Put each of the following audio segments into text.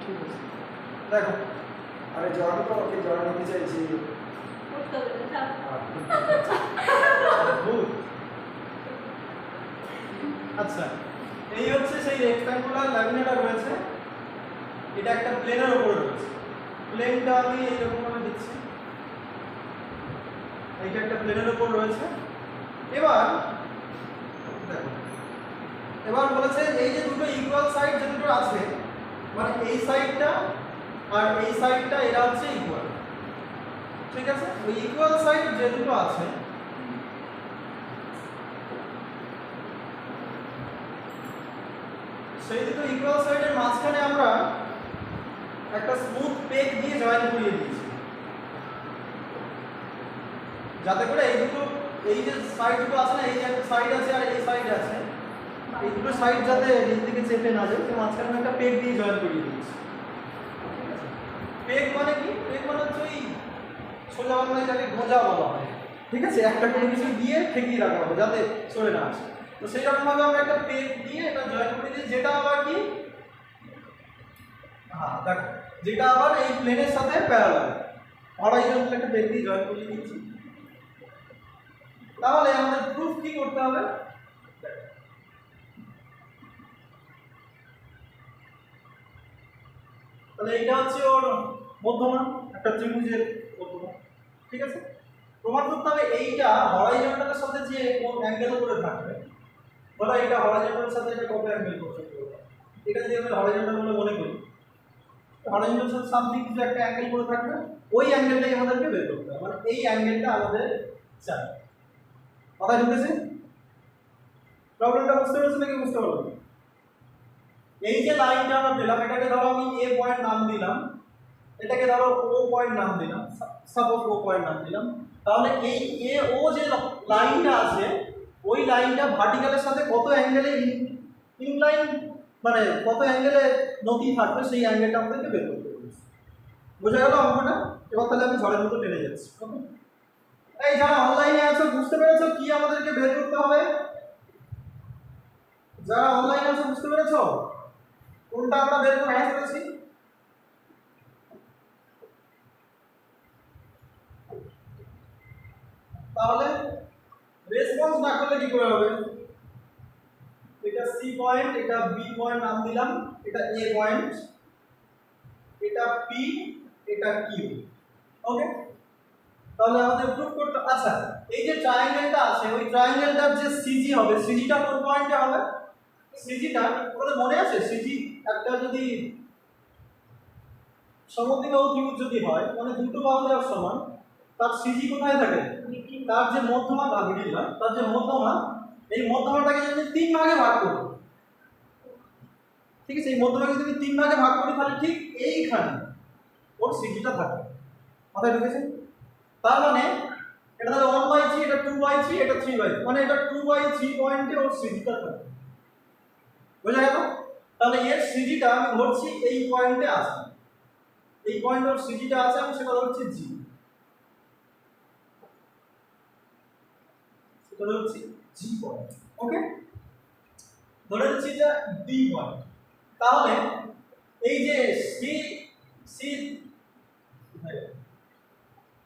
ঠিক আছে দেখো আরে জড়ানো তো ওকে জড়ানো নিতে চাইছি আচ্ছা এই হচ্ছে সেই রেক্ট্যাঙ্গুলার ল্যামিনেটা রয়েছে, এটা একটা প্লেনের উপরে রয়েছে। প্লেনটা আমি এইরকম ভাবে দিচ্ছি, এইটা একটা প্লেনের উপর রয়েছে। এবার দেখো এবার বলেছে এই যে দুটো ইকুয়াল সাইড যে দুটো আছে, মানে এই সাইডটা আর এই সাইডটা এরা হচ্ছে ইকুয়াল, ঠিক আছে? ওই ইকুয়াল সাইড যে দুটো আছে সেই দুটো ইকুয়াল সাইডের মাঝখানে আমরা একটা স্মুথ পেগ দিয়ে জয়েন করিয়ে দিয়েছি, যাতে করে এই দুটো এই যে সাইড দুটো আছে না, এই যে একটা সাইড আছে আর এই সাইড আছে, এই দুটো সাইড যাতে নিচ দিকে চেপে না যায় সেই মাঝখানে একটা পেগ দিয়ে জয়েন করিয়ে দিয়েছি। পেগ মানে কি? পেগ মানে হচ্ছে ওই সোজা বাংলায় যাকে গোঁজা বলা হয়, ঠিক আছে? একটা কোনো কিছু দিয়ে ঠেকিয়ে রাখা হবে যাতে সরে না আসে। তো সেই রকম ভাবে আমরা একটা পেগ দিয়ে এটা জয়েন করে দিই, যেটা আবার কি হ্যাঁ দেখো যেটা আবার এই প্লেনের সাথে প্যারালাল হরাইজন্টাল একটা পেগ দিয়ে জয়েন করে দিচ্ছি। তাহলে আমাদের প্রুফ কি করতে হবে? তাহলে এটা হচ্ছে ওর মধ্যমা, একটা ত্রিভুজের মধ্যমা, ঠিক আছে? প্রমাণ করতে হবে এইটা হরাইজন্টালের সাথে যে কোন অ্যাঙ্গেল করে থাকবে, বলা এটা হরাইজন্টালের সাথে এটা কত অ্যাঙ্গেল করছে, এটা যদি আমরা হরাইজন্টাল বলে মনে করি, হরাইজন্টালের সাথে সামথিং কিছু একটা অ্যাঙ্গেল করে থাকবে, ওই অ্যাঙ্গেলটাই আমাদেরকে বের করতে হবে, মানে এই অ্যাঙ্গেলটা আমাদের চাই। কথা ঢুকেছে? প্রবলেমটা বুঝতে পেরেছো নাকি বুঝতে পারবে? এই যে লাইনটা আমরা পেলাম, এটাকে ধরো আমি এ পয়েন্ট নাম দিলাম, এটাকে ধরো ও পয়েন্ট নাম দিলাম, সাপোজ ও পয়েন্ট নাম দিলাম। তাহলে এই এ ও যে লাইনটা আছে ওই লাইনটা ভার্টিক্যালের সাথে কত অ্যাঙ্গেলে ইনক্লাইন, মানে কত অ্যাঙ্গেলে নতি থাকবে সেই অ্যাঙ্গেলটা আমাদেরকে বের করতে হবে। বোঝা গেল অঙ্কটা? এবার তাহলে আমি ঝড়ের মতো টেনে যাচ্ছি। এই যারা অনলাইনে আছো বুঝতে পেরেছো কি আমাদেরকে বের করতে হবে? যারা অনলাইনে আছো বুঝতে পেরেছো কোনটা আমরা বের করে ফেলেছি? তাহলে রেসপন্স না করলে কি করে হবে? এটা সি পয়েন্ট, এটা বি পয়েন্ট নাম দিলাম, এটা এ পয়েন্ট, এটা পি, এটা কিউ। ওকে, তাহলে আমাদের প্রুফ করতে, আচ্ছা এই যে ট্রায়াঙ্গেলটা আছে ওই ট্রায়াঙ্গেলটার যে সিজি হবে, সিজিটা কোন পয়েন্টে হবে? সিজিটা তোমাদের মনে আছে? সিজি একটা যদি সমদ্বিবাহু ত্রিভুজ যদি হয়, মানে দুটো বাহু যার সমান, তার সিজি কোথায় থাকে? তার যে মধ্যমা বা মিডিল হয়, তার যে মধ্যমা, এই মধ্যমাটাকে যদি তিন ভাগে ভাগ করি, ঠিক আছে? এই মধ্যমাকে যদি তিন ভাগে ভাগ করি তাহলে ঠিক এইখানে ওর সিজিটা থাকে। মাথায় ঢুকেছে? তার মানে এটা তাহলে 1/3, এটা 2/3, এটা 3/3, মানে এটা 2/3 পয়েন্টে ওর সিজিটা থাকে। বুঝা গেল? তাহলে এর সিজিটা আমি ধরছি এই পয়েন্টে আছে, এই পয়েন্টে ওর সিজিটা আছে, আমি সেটা ধরছি জি, সেটা ধরছি জি পয়েন্ট। ওকে, ধরে নিচ্ছি যে ডি পয়েন্ট। তাহলে এই যে সি সি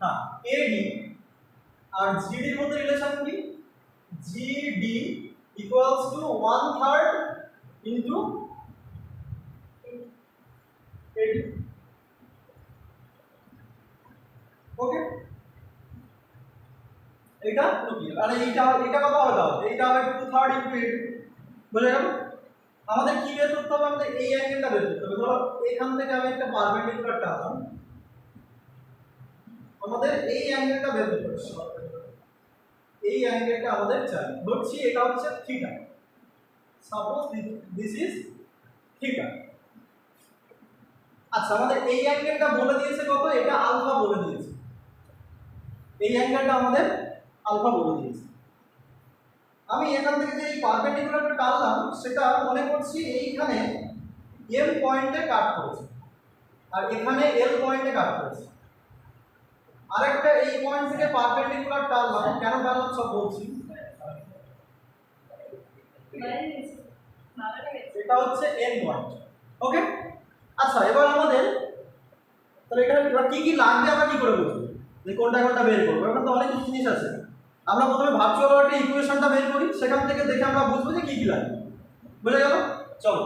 হ্যাঁ এডি আর জিডি এর মধ্যে রিলেশন কি? জিডি ইকুয়ালস টু 1/3 ইনটু এডি। ওকে, এটা ক্লিয়ার। আর এটা এটা কত হবে? দাও এইটা হবে 2/3 ইনটু এডি। বুঝা গেল? আমাদের কি বের করতে হবে? আমাদের এই অ্যাঙ্গেলটা বের করতে হবে। ধরো এখান থেকে আমি একটা পারপেন্ডিকুলার টানলাম, আমাদের এই অ্যাঙ্গেলটা বের করতে হবে। এই অ্যাঙ্গেলটা আমাদের চাই, ধরছি এটা হচ্ছে theta, suppose this is theta. আচ্ছা আমাদের এই অ্যাঙ্গেলটা বলে দিয়েছে কত? এটা আলফা বলে দিয়েছে, এই অ্যাঙ্গেলটা আমাদের আলফা বলে দিয়েছে। আমি এখান থেকে যে এই পারপেন্ডিকুলারটা টানলাম সেটা মনে করছি এইখানে এম পয়েন্টে কাট করেছে আর এখানে এল পয়েন্টে কাট করেছে। আরেকটা এই পয়েন্ট থেকে পারপেন্ডিকুলার টানলাম, কেন টানলাম সব বলছি। এটা হচ্ছে এন পয়েন্ট। ওকে, আচ্ছা এবার আমাদের তাহলে এটা এবার কি লাগবে আমরা কি করে বুঝবো যে কোনটা কোনটা বের করবো? এখন তো অনেক কিছু জিনিস আছে। আমরা প্রথমে ভার্চুয়াল ওয়ার্ল্ডের ইকুয়েশনটা বের করি, সেখান থেকে দেখে আমরা বুঝবো যে কি লাগবে। বুঝে গেল? চলো।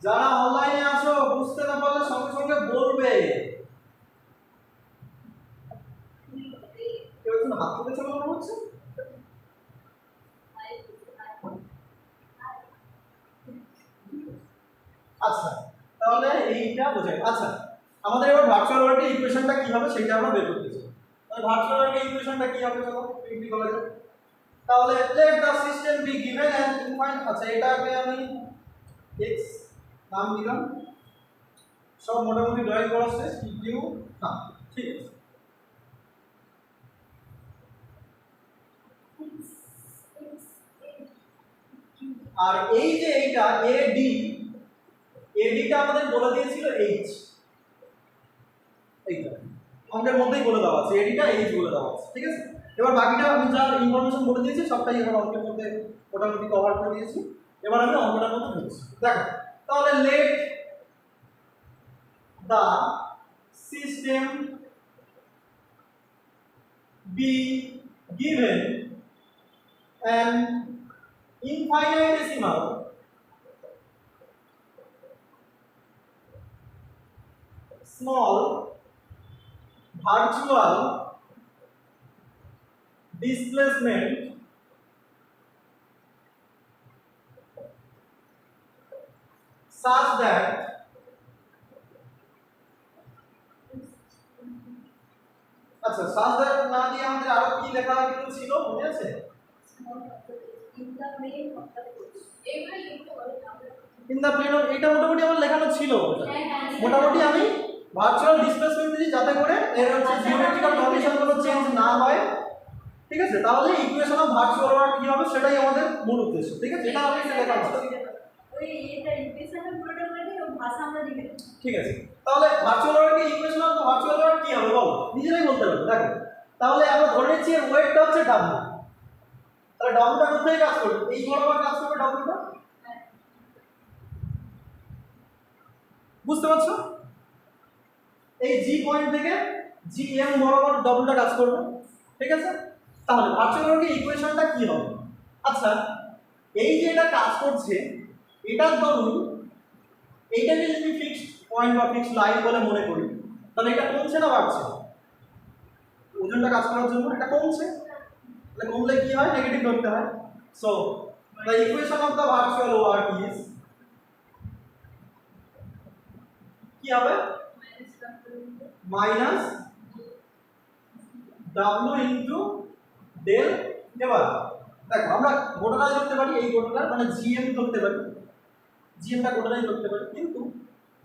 যারা অনলাইনে আছো বুঝতে না পারলে সঙ্গে সঙ্গে বলবে। কেউ একজন হাত তুলেছে মনে হচ্ছে। আচ্ছা তাহলে এইটা বোঝাই। আচ্ছা আমাদের এবার ভার্চুয়াল ওয়ার্ল্ডের ইকুয়েশনটা কি হবে সেটা আমরা বের করতে চাই। তাহলে ভার্চুয়াল ওয়ার্ল্ডের ইকুয়েশনটা কি হবে চলো প্রিন্ট করা যাক। তাহলে let the system be given and defined। আচ্ছা এটাকে আমি x নাম দিলাম, সব মোটামুটি ড্রয়িং করা শেষ। কিউ হ্যাঁ ঠিক আছে। আর এই যে এইটা এডি, এডিটা আমাদের বলে দিয়েছিল এইচ, এইটা আমাদের মধ্যেই বলে দেওয়া আছে, এডিটা এইচ বলে দেওয়া আছে। ঠিক আছে, এবার বাকিটা আমি যা ইনফরমেশন বলে দিয়েছি সবটাই এবার অঙ্কের মধ্যে মোটামুটি কভার করে দিয়েছি। এবার আমি অঙ্কটার মধ্যে ঢুকছি। দেখো তাহলে let the system be given an infinitesimal small virtual displacement such that আচ্ছা such that না দিয়ে আমাদের আরো কি লেখা ছিল মনে আছে? ইন দা প্লেন অফ, এটা মোটামুটি আমার লেখানো ছিল। মোটামুটি আমি ভার্চুয়াল ডিসপ্লেসমেন্ট দিয়েছি যাতে করে এর হচ্ছে জিওমেট্রিক্যাল কন্ডিশন গুলো চেঞ্জ না হয়। ঠিক আছে, তাহলে ইকুয়েশন অফ ভার্চুয়াল ওয়ার্ল্ড কি হবে সেটাই আমাদের মূল উদ্দেশ্য। ঠিক আছে, এটা আমি লেখা আছে। ওই এটা ইকুয়েশনের পুরোটা বলে দিই, ভাষা আমরা লিখে দেব। ঠিক আছে, তাহলে ভার্চুয়াল ওয়ার্ল্ডের ইকুয়েশন অফ ভার্চুয়াল ওয়ার্ল্ড কি হবে বল, নিজেরাই বলতে পারবে। দেখো তাহলে আমরা ধরে নিচ্ছি এর ওয়েটটা হচ্ছে ডাব্লিউ। তাহলে ডাব্লিউটা কোথায় কাজ করবে? এই বরাবর কাজ করবে ডাব্লিউটা। বুঝতে পারছো? এই জি পয়েন্ট থেকে জি এম বরাবর ডাব্লিউটা কাজ করবে। ঠিক আছে, তাহলে ভার্চুয়াল ওয়ার্ল্ডের ইকুয়েশনটা কি হবে? আচ্ছা এই যে এটা কাজ করছে, এটার ধরুন এইটাকে যদি ফিক্সড পয়েন্ট বা ফিক্সড লাইন বলে মনে করি, তাহলে এটা কমছে না বাড়ছে? ওজনটা কাজ করার জন্য এটা কমছে, তাহলে কমলে কি হয়? নেগেটিভ ধরতে হয়। So the equation of the virtual world is কি হবে? Minus W into del. এবার দেখো আমরা গোটাটাই ধরতে পারি, এই গোটাটা মানে জিএম ধরতে পারি, জিএমটা গোটাটাই ধরতে পারি, কিন্তু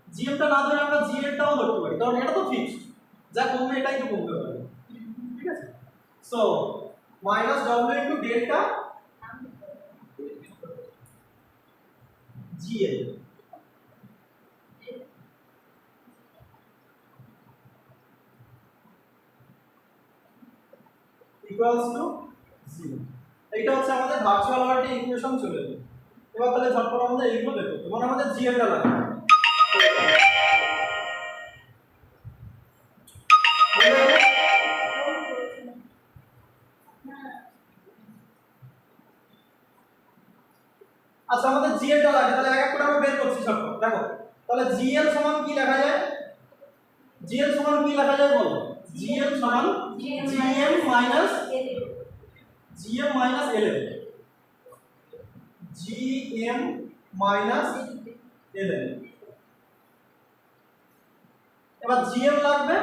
জিএমটা না ধরে আমরা জিএমটাও ধরতে পারি, কারণ এটা তো ফিক্সড, যা কমবে এটাই তো কমতে পারে। ঠিক আছে, so minus W into delta GM equals to 0। এইটা হচ্ছে আমাদের ভার্চুয়াল ওয়ার্ল্ডের ইকুয়েশন চলে এলো। এবার তাহলে ঝটপট আমাদের এইগুলো বের করতে, মানে আমাদের জিএমটা লাগবে। আচ্ছা আমাদের জিএলটা লাগে, তাহলে এক এক করে আমরা বের করছি সব। দেখো তাহলে জিএল সমান কি লেখা যায়? জিএল সমান কি লেখা যায় বলো? জিএল সমান জিএম মাইনাস জিএম মাইনাস এলএম, জিএম মাইনাস এলএম। এবার জিএম লাগবে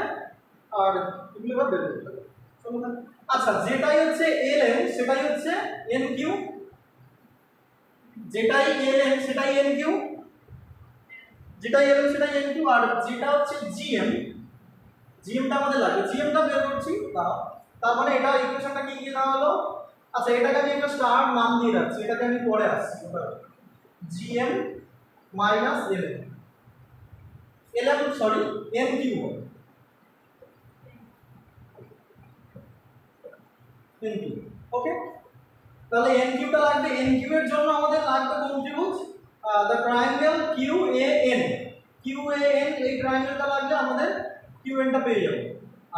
আর এগুলো এবার বের করতে হবে। আচ্ছা যেটাই হচ্ছে এলএম সেটাই হচ্ছে এন কিউ, যেটাই এলএম সেটাই এন কিউ, যেটাই এলএম সেটাই এন কিউ। আর যেটা হচ্ছে জিএম, জিএমটা আমাদের লাগবে, জিএমটা বের করছি। তার মানে এটা ইকুয়েশনটা কি কি দেওয়া হলো? আচ্ছা এটাকে আমি একটা স্টার নাম দিয়ে রাখছি, এটাকে আমি পরে আসছি। GM minus LM, LM sorry N Q, N Q. Okay, তাহলে এন কিউটা লাগবে, এন কিউ এর জন্য আমাদের লাগবে কোন ত্রিভুজ, the triangle Q A N. Q A N এই ট্রায়াঙ্গেলটা লাগলে আমাদের কিউ এনটা পেয়ে যাবো।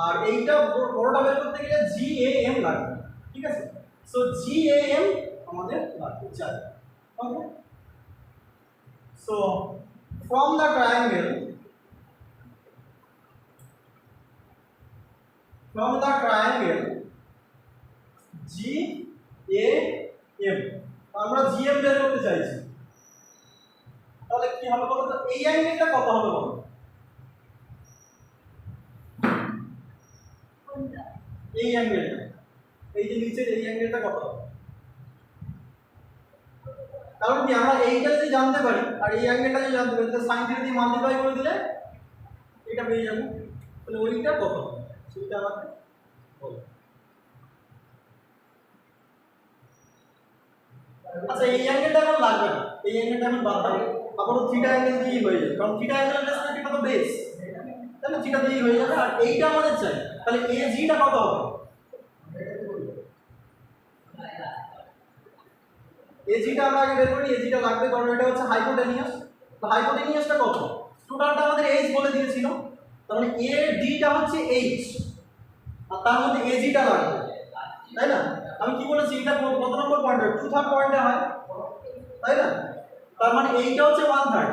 আর এইটা বড়টা বের করতে গেলে জি এ এম লাগবে, ঠিক আছে। সো জি এ এম আমাদের লাগবে 4। Okay, so from the triangle G A M, আমরা জি এম বের করতে চাইছি। তাহলে কি হবে বলো তো, এই অ্যাঙ্গেলটা কত হবে বলো? কোনটা? এই অ্যাঙ্গেলটা, এই যে নিচের এই অ্যাঙ্গেলটা কত হবে? কারণ কি আমরা এইটা যদি জানতে পারি আর এই অ্যাঙ্গেলটা যদি জানতে পারি তাহলে sin থিটা দিয়ে মাল্টিপ্লাই করে দিলে এটা পেয়ে যাবো। তাহলে ওইটা কত হবে সেটা আমাকে বলো। আচ্ছা এই অ্যাঙ্গেলটা এখন লাগবে না, এই অ্যাঙ্গেলটা আমি বাদ দাও, আপাতত থিটা অ্যাঙ্গেল দিয়েই হয়ে যাবে, কারণ থিটা অ্যাঙ্গেলের রেসপেক্ট এটা তো বেস, তাই না? থিটা দিয়েই হয়ে যাবে। আর এইটা আমাদের চাই, তাহলে এ জিটা কত হবে? এজিটা আমরা আগে বের করি, এজিটা লাগবে কারণ এটা হচ্ছে হাইপোটেনিয়াস। তো হাইপোটেনিয়াসটা কত? টোটালটা আমাদের এইচ বলে দিয়েছিল, তাহলে এ ডিটা হচ্ছে এইচ আর তার মধ্যে এজিটা লাগবে, তাই না? আমি কি বলেছি এটা কত নম্বর পয়েন্টে? 2/3 পয়েন্টে হয়, তাই না? তার মানে এইটা হচ্ছে 1/3,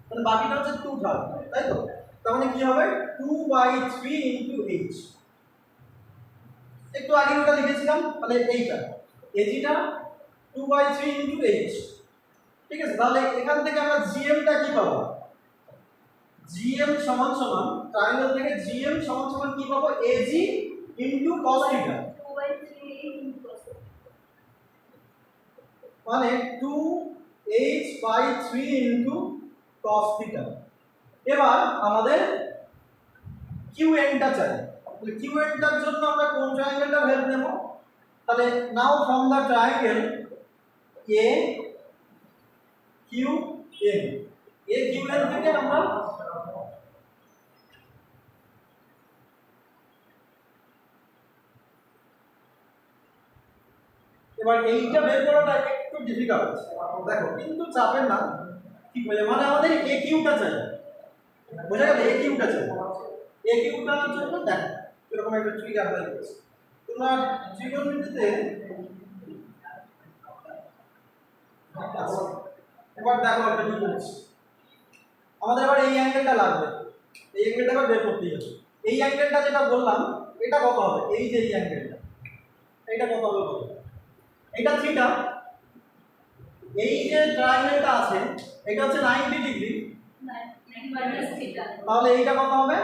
তাহলে বাকিটা হচ্ছে 2/3, তাই তো? তার মানে কি হবে 2/3 ইনটু এইচ। একটু আগে ওটা লিখেছিলাম, তাহলে এইটা এজিটা 2/3 ইনটু এইচ, ঠিক আছে। তাহলে এখান থেকে আমরা জিএমটা কি পাবো? জিএম সমান সমান ট্রায়াঙ্গেল থেকে জিএম সমান সমান কি পাবো? AG into cos theta, 2/3 into cos theta। মানে 2h/3 ইনটু cos থিটা। এবার আমাদের কিউএনটা চাই, তাহলে কিউএনটার জন্য আমরা কোন ট্রায়াঙ্গেলটা হেল্প নেব? তাহলে now from the triangle A Q N, A Q N থেকে আমরা এবার এইটা বের করাটা একটু ডিফিকাল্ট, দেখো কিন্তু চাপের না, ঠিক হয়ে যাবে। মানে আমাদের এ কিউটা চাই, বোঝা গেল? এ কিউটা চাই, এ কিউটার জন্য দেখো এরকম একটা ট্রিক অ্যাপ্লাই করছি। তোমরা ত্রিকোণমিতিতে আচ্ছা এবার দেখো একটা কি বলছি, আমাদের এবার এই অ্যাঙ্গেলটা লাগবে, এই অ্যাঙ্গেলটা এবার বের করতেই হবে। এই অ্যাঙ্গেলটা যেটা বললাম এটা কত হবে? এই যে এই অ্যাঙ্গেলটা, এটা কত হবে বলো? এটা থিটা, এই যে ট্রায়াঙ্গেলটা আছে এটা হচ্ছে 90 ডিগ্রি, minus theta। তাহলে এইটা কত হবে?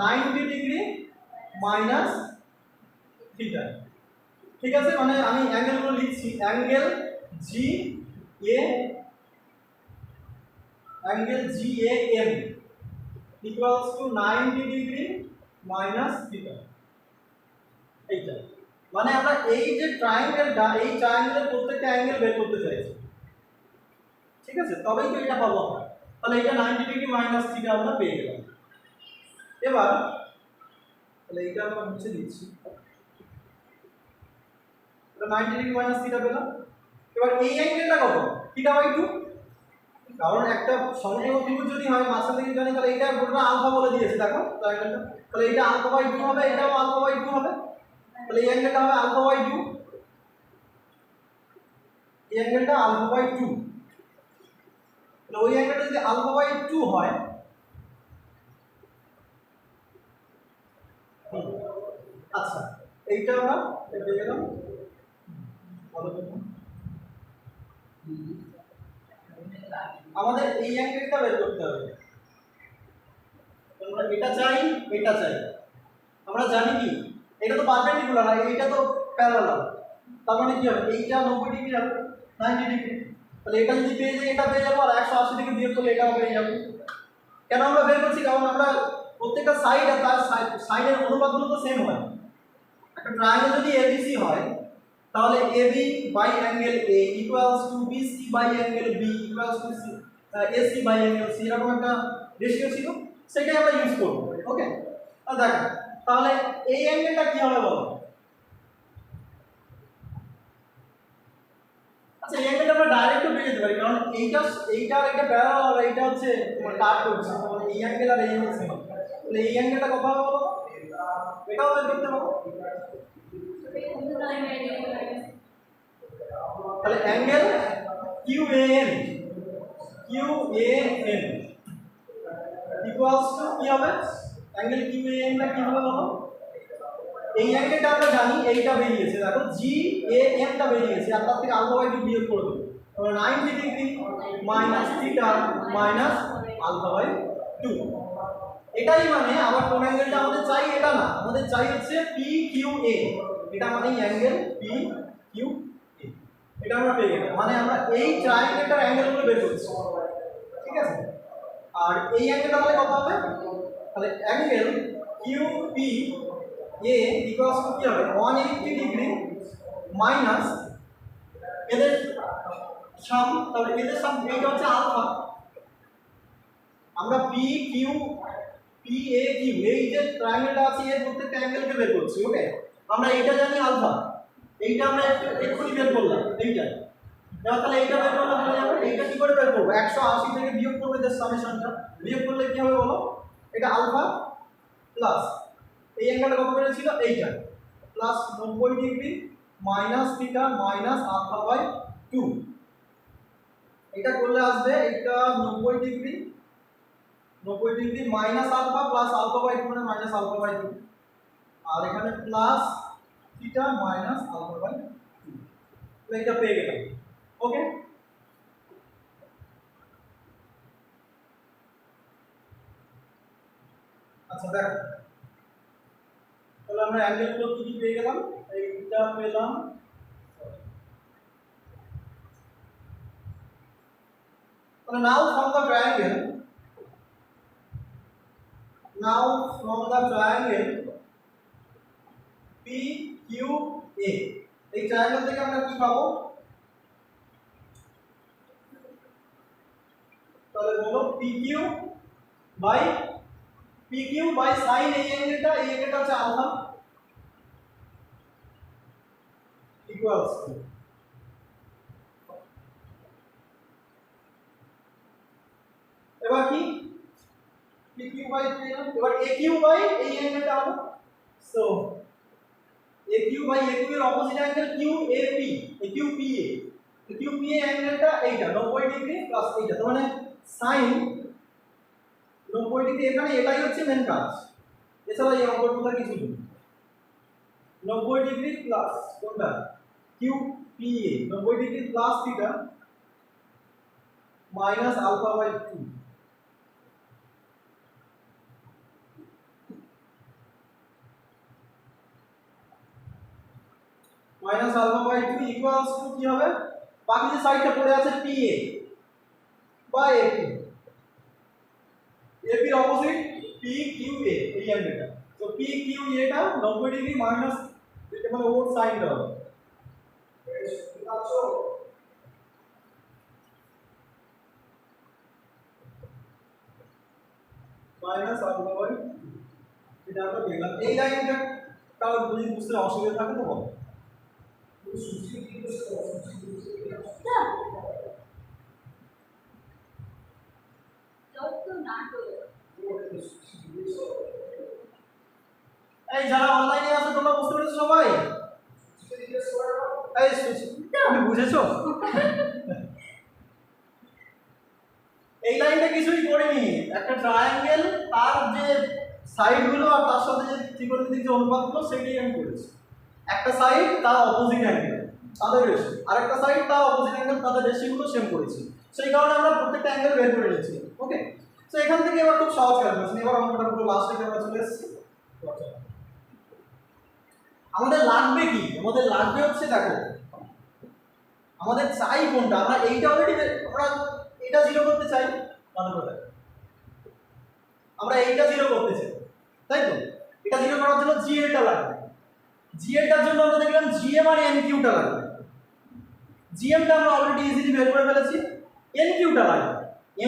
90 ডিগ্রি মাইনাস থিটা, ঠিক আছে। মানে আমি অ্যাঙ্গেলগুলো লিখছি, angle G A M equals to 90 degree minus theta. এইটা মানে আমরা এই যে ট্রায়াঙ্গেলটা, এই ট্রায়াঙ্গেলের প্রত্যেকটা অ্যাঙ্গেল বের করতে চাইছি, ঠিক আছে, তবেই তো এটা পাবো আমরা। তাহলে এটা 90 ডিগ্রি মাইনাস থিটা আমরা পেয়ে গেলাম। এবার তাহলে এটা আমরা মুছে দিচ্ছি, এটা 90 ডিগ্রি মাইনাস থিটা পেলাম। এবার এই অ্যাঙ্গেলটা কত? θ/2, কারণ একটা সমকোণ ত্রিভুজ যদি হয় মাঝখান থেকে জানি তাহলে এটা পুরোটা আলফা বলে দিয়েছে, দেখো ট্রায়াঙ্গেলটা, তাহলে এটা α/2 হবে, এটাও α/2 হবে, তাহলে এই অ্যাঙ্গেলটা হবে α/2, এই অ্যাঙ্গেলটা α/2, তাহলে ওই অ্যাঙ্গেলটা যদি α/2 হয়, আচ্ছা এইটা আমরা পেয়ে গেলাম। আমাদের এই অ্যাঙ্গেলটা বের করতে হবে, আমরা এটা চাই, এটা চাই, আমরা জানি কি এটা তো পারপেন্ডিকুলার আর এইটা তো প্যারালাল, তার মানে কি হবে? এইটা 90 ডিগ্রি আর 90 ডিগ্রি, তাহলে এটা যদি পেয়ে যাই এটা পেয়ে যাবো, আর 180 ডিগ্রি বিয়োগ করলে এটাও পেয়ে যাবো। কেন আমরা বের করছি? কারণ আমরা প্রত্যেকটা সাইড আর তার সাইডের অনুপাতগুলো তো সেম হয়। একটা ট্রায়াঙ্গেল যদি এবিসি হয় তাহলে AB by angle A equals to BC by angle B equals to AC by angle C, এরকম একটা রেশিও ছিল, সেটাই আমরা ইউজ করব। ওকে, আর দেখো তাহলে এই অ্যাঙ্গেলটা কি হবে বলো? আচ্ছা এই অ্যাঙ্গেলটা আমরা ডাইরেক্টও পেয়ে যেতে পারি, কারণ এইটা আর এটা প্যারালাল আর এইটা হচ্ছে তোমার কাট করছে, মানে এই অ্যাঙ্গেল আর এই অ্যাঙ্গেল সেম, তাহলে এই অ্যাঙ্গেলটা কত হবে বলো? এটাও বের করতে পারো। তাহলে অ্যাঙ্গেল QAN ইকুয়ালস টু কি হবে? অ্যাঙ্গেল QAN টা কি হবে বলো? এই অ্যাঙ্গেলটা আমরা জানি এইটা বেরিয়েছে, দেখো GAN টা বেরিয়েছে, আর তার থেকে আলফা বাই 2 বিয়োগ করে দেবো, তাহলে 90 degree minus theta minus alpha by 2। এটাই মানে আবার কোন অ্যাঙ্গেলটা আমাদের চাই এটা না, আমাদের চাই হচ্ছে PQA, এটা মানে অ্যাঙ্গেল PQA, এটা আমরা পেয়ে গেলাম, মানে আমরা এই ট্রায়াঙ্গেলটার অ্যাঙ্গেলগুলো বের করছি, ঠিক আছে? আর এই অ্যাঙ্গেলটা মানে কত হবে? তাহলে অ্যাঙ্গেল QPA ইকুয়ালস টু কি হবে? 180 ডিগ্রি মাইনাস এদের সাম, তাহলে এদের সাম এইটা হচ্ছে আলফা, আমরা PQ PAQ এই যে ট্রায়াঙ্গেলটা আছে এর প্রত্যেকটা অ্যাঙ্গেলকে বের করছি, ওকে? আমরা এইটা জানি আলফা, এইটা আমরা এক্ষুনি বের করলাম, এইটা তাহলে এইটা বের করলে হয়ে যাবে। এইটা কি করে বের করব? 180 থেকে বিয়োগ করবে যে সামেশনটা, বিয়োগ করলে কি হবে বলো? এটা আলফা প্লাস এই অ্যাঙ্গেলটা কত বেরিয়েছিল? এইটা plus 90 degree minus theta minus alpha by 2, এটা করলে আসবে এটা 90 degree minus alpha plus alpha by 2 মানে মাইনাস আলফা বাই 2, আর এখানে plus theta minus alpha by 2, তো এটা পেয়ে গেলাম, ওকে? আচ্ছা দেখো, তাহলে আমরা অ্যাঙ্গেলগুলো কি কি পেয়ে গেলাম? এইটা পেলাম, তাহলে now from the triangle PQA, এই ট্রায়াঙ্গেল থেকে আমরা কি পাবো? তাহলে বলো PQ বাই sin এই অ্যাঙ্গেলটা হচ্ছে আলফা ইকুয়ালস টু, এবার কি PQ বাই এবার AQ বাই এই অ্যাঙ্গেলটা হবে, সো AQ বাই AQ এর অপোজিট অ্যাঙ্গেল QPA, QPA অ্যাঙ্গেলটা এইটা 90 ডিগ্রি প্লাস এইটা, তার মানে sin 90 ডিগ্রি, এখানে এটাই হচ্ছে মেন কাজ, এছাড়া এই অঙ্কগুলো কিছু নেই। 90 ডিগ্রি প্লাস কোনটা? QPA 90 degree plus theta minus alpha by 2, minus alpha by 2 equals to কি হবে? বাকি যে সাইডটা পড়ে আছে PA বাই AP, AP এর অপোজিট PQA এই অ্যাঙ্গেলটা, তো PQA টা 90 ডিগ্রি মাইনাস এটা মানে ওর সাইনটা হবে, মাইনাস আলফা বাই, এটা আমরা দেখলাম। এই লাইনটা কারো বুঝতে অসুবিধা থাকে তো বলো? এই যারা অনলাইনে আছে তোমরা বুঝতে পেরেছো সবাই? এই তুমি বুঝেছো? এই লাইনটা কিছুই করিনি, একটা ট্রায়াঙ্গেল তার যে সাইডগুলো আর তার সাথে যে ত্রিকোণমিতিক যে অনুপাতগুলো সেটাই আমি করেছি। একটা সাইড তার অপোজিট অ্যাঙ্গেল তাদের রেশিও, আরেকটা সাইড তার অপোজিট অ্যাঙ্গেল তাদের রেশিওগুলো সেম করেছি, সেই কারণে আমরা প্রত্যেকটা অ্যাঙ্গেল বের করে নিয়েছি, ওকে? সো এখান থেকে এবার খুব সহজ ক্যালকুলেশন, এবার অঙ্কটা পুরো লাস্টে আমরা চলে এসেছি। আমাদের লাগবে কি? আমাদের লাগবে হচ্ছে দেখো আমাদের চাই কোনটা, আমরা এইটা অলরেডি আমরা এটা জিরো করতে চাই, মানে কোথায় আমরা এইটা জিরো করতে চাই, তাই তো? এটা জিরো করার জন্য GL টা লাগবে, GL টার জন্য আমরা দেখলাম GM আর NQ টা লাগবে, GM টা আমরা অলরেডি ইজিলি বের করে ফেলেছি, NQ টা লাগবে,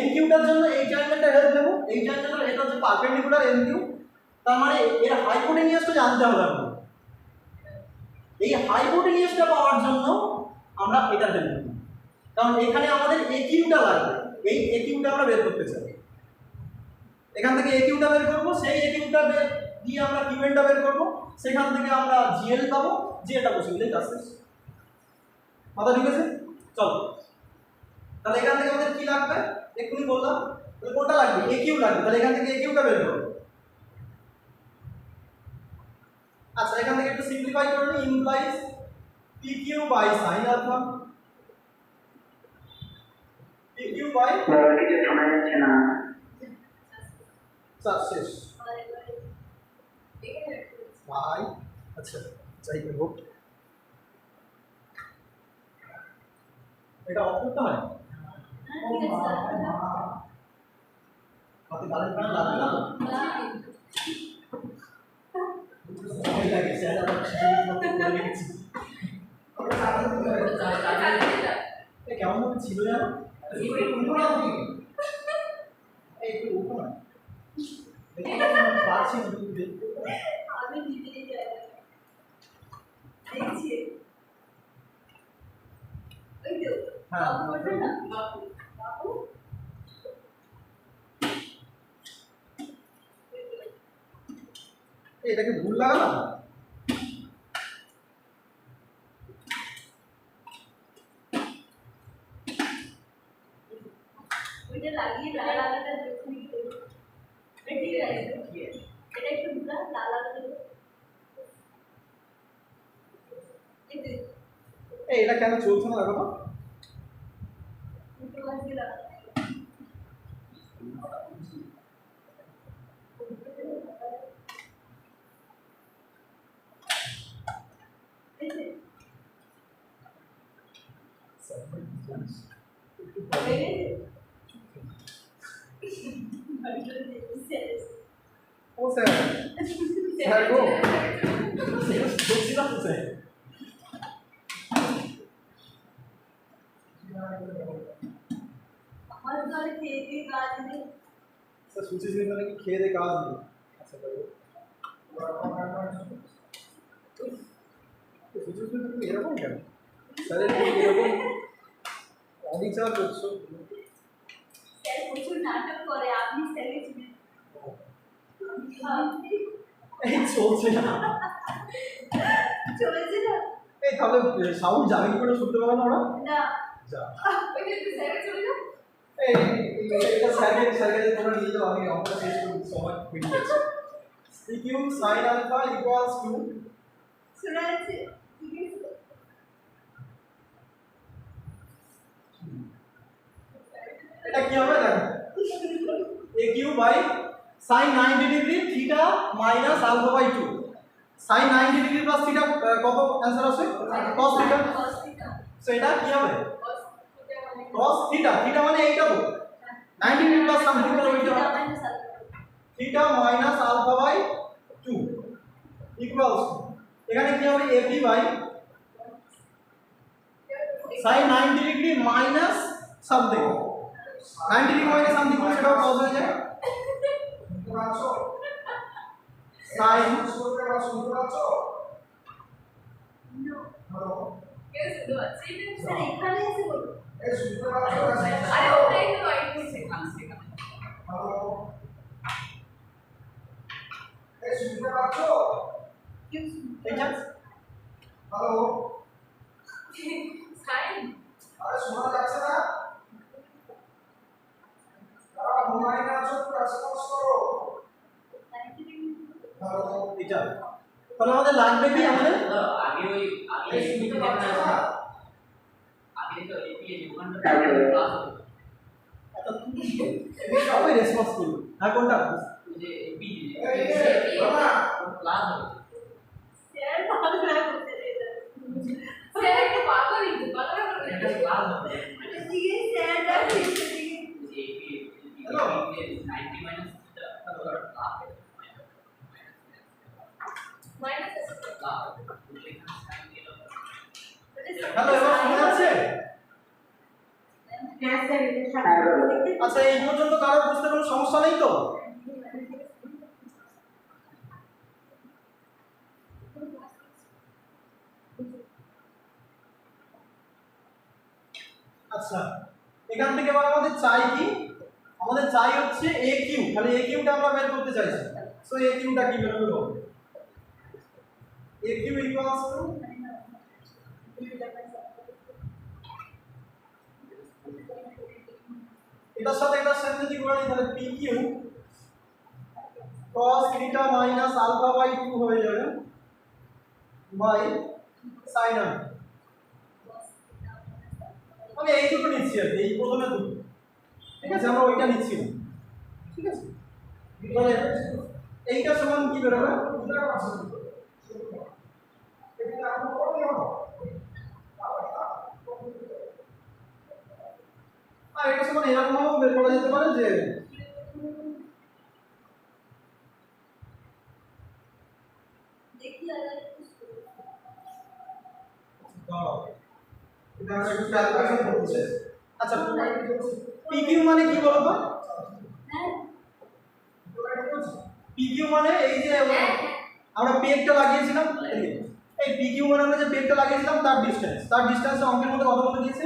NQ টার জন্য এই ট্রায়াঙ্গেলটা হেল্প দেব, এই ট্রায়াঙ্গেলটা এটা হচ্ছে পারপেন্ডিকুলার NQ, তার মানে এর হাইপোটেনিয়াসটা জানতে হবে আমাদের, এই হাইপোটেনিয়াসটা পাওয়ার জন্য আমরা এটা হেল্প নেব, কারণ এখানে আমাদের এ কিউটা লাগবে, এই এ কিউটা আমরা বের করতে চাই। এখান থেকে এ কিউটা বের করবো, সেই এ কিউটা দিয়ে আমরা কিউএনটা বের করবো, সেখান থেকে আমরা জিএল পাবো, জিএলটা বসে দিলেই কাজ শেষ। মাথা ঢুকেছে? চলো তাহলে এখান থেকে আমাদের কি লাগবে এক্ষুনি বললাম, তাহলে কোনটা লাগবে? এ কিউ লাগবে, তাহলে এখান থেকে এ কিউটা বের করবো। আচ্ছা এখান থেকে একটু সিম্পলিফাই করে নিই, implies P Q by sine alpha, P Q by কিছু শোনা যাচ্ছে না। স্যার শেষ বাই। আচ্ছা যাই হোক, এটা অফ করতে হয় হাতে গালের প্রাণ লাগবে না তো? ভয় লাগে স্যার, আবার শিশুদের মতো করে রেখেছি। এই কেমন ভাবে ছিল জানো? এই একটু উঠো না, দেখতে পারছি না তুমি দেখতে। আমি নিজেই যাই দেখছি ওই তো হ্যাঁ বলছো না বাবু বাবু এটাকে ভুল লাগালাম। ওইটা লাগিয়ে লাল আলাদা দেখি দেখি এটা একটু লাল আলাদা এই এটা কেন চলছে না দেখো তো? একটু আজকে লাগা ও স্যার স্যার গো বলছি না তো স্যার। আমার ঘরে খেয়ে দিয়ে কাজ নেই স্যার সুচি সিং মানে কি খেয়ে দে কাজ নেই? আচ্ছা তাই সুচি সিং তুমি এরকম কেন স্যারের এরকম অবিচার করছো? স্যার প্রচুর নাটক করে আপনি স্যারকে চিনেন এই চলছে না, চলেছে না এই তাহলে সাউন্ড যাবে কি করে শুনতে পাবে না ওরা? না যা ওই যে স্যারকে চলে যাও এই এটা স্যারকে তোমরা নিয়ে যাও, আমি অঙ্কটা শেষ করে সময় ফিরে গেছে। PQ sin alpha equals to শোনা যাচ্ছে ঠিক আছে এটা কি হবে দেখো, AQ by sin 90 degree theta minus alpha by 2, sin 90 degree plus theta কত অ্যানসার আসে? cos theta. সো এটা কি হবে? cos থিটা, থিটা মানে এইটা তো 90 ডিগ্রি প্লাস সামথিং করে ওইটা theta minus alpha by 2 equals এখানে কি হবে? AP by sin 90 degree minus something, 90 degree minus something করে সেটাও cos হয়ে যায়। sin স্যার এখানে এসে বলুন আরে ওটাই তো একটু সেখান এটা সাইন এটা তাহলে আমাদের লাগবে কি? আমাদের আগে ওই আগে এপিতে দেখা আছে আগে তো এপি এর দোকানটা ক্লাস এত সবাই রেসপন্স করবে। হ্যাঁ কোনটা? ওই যে এপি বাবা ক্লাস হবে স্যার ভালো করে করতে এটা স্যার একটু পাগল কিন্তু পাগল করে এটা ক্লাস হবে ঠিক আছে স্যারটা ঠিক আছে যে AP Hello? 90 minus class minus class hello এবার শোনা যাচ্ছে? হ্যাঁ স্যার এটা সাথে আচ্ছা এই পর্যন্ত কারো বুঝতে কোনো সমস্যা নেই তো? আচ্ছা আচ্ছা এখান থেকে এবার আমাদের চাই কি আমাদের চাই হচ্ছে এ কিউ তাহলে এ কিউটা আমরা বের করতে চাইছি সো এ কিউটা কি বের করব এ কিউ ইকুয়ালস টু এটার সাথে এটা সেম যদি করে দিই তাহলে P Q cos theta minus alpha by 2 হয়ে যাবে বাই sin আলফা আমি এই দুটো নিচ্ছি আর এই প্রথমে দুটো ঠিক আছে আমরা ওইটা নিচ্ছি না ঠিক আছে তাহলে এইটা সমান কি বেরোবে আর এটা সমান এরকম ভাবে বের করা যেতে পারে যে দেখি আলাদা এটা আমরা একটু ক্যালকুলেশন করতে আচ্ছা পি কিউ মানে কি বলো তো হ্যাঁ পি কিউ মানে এই যে আমরা পেগটা লাগিয়েছিলাম এই পি কিউ মানে আমরা যে পেগটা লাগিয়েছিলাম তার ডিসটেন্স অঙ্কের মধ্যে কত বলে দিয়েছে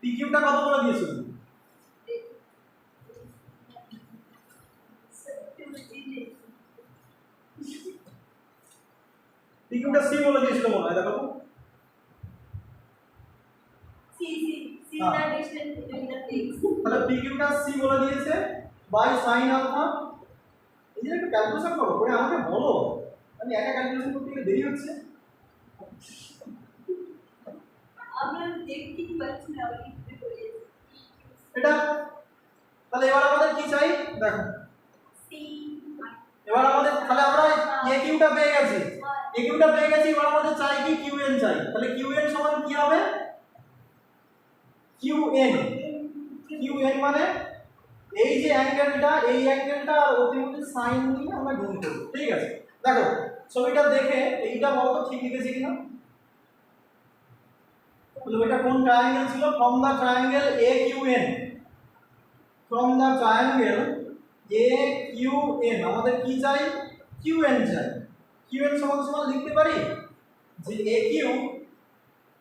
পি কিউটা কত বলে দিয়েছিল পি কিউটা সি বলে দিয়েছিল মনে হয় দেখো C the distance between the things তাহলে পি কিউটা সি বলে দিয়েছে বাই sin আলফা এই যে একটু ক্যালকুলেশন করো করে আমাকে বলো আমি একা ক্যালকুলেশন করতে গেলে দেরি হচ্ছে আমরা দেখতেই পাচ্ছি না ওই কি করে এটা তাহলে এবার আমাদের কি চাই দেখো সি এবার আমাদের তাহলে আমরা এ কিউটা পেয়ে গেছি এ কিউটা পেয়ে গেছি এবার আমাদের চাই কি কিউএন চাই তাহলে কিউএন সমান কি হবে কিউএন মানে এই যে অ্যাঙ্গেলটা এই অ্যাঙ্গেলটা আর ওর মধ্যে সাইন নিয়ে আমরা গুণ করব ঠিক আছে দেখো ছবিটা দেখে এইটা বলতো ঠিক লিখেছি কিনা তাহলে এটা কোন ট্রায়াঙ্গেল ছিল from the triangle A QN from the triangle A QN আমাদের কি চাই কিউএন চাই কিউএন সমান সমান লিখতে পারি যে এ কিউ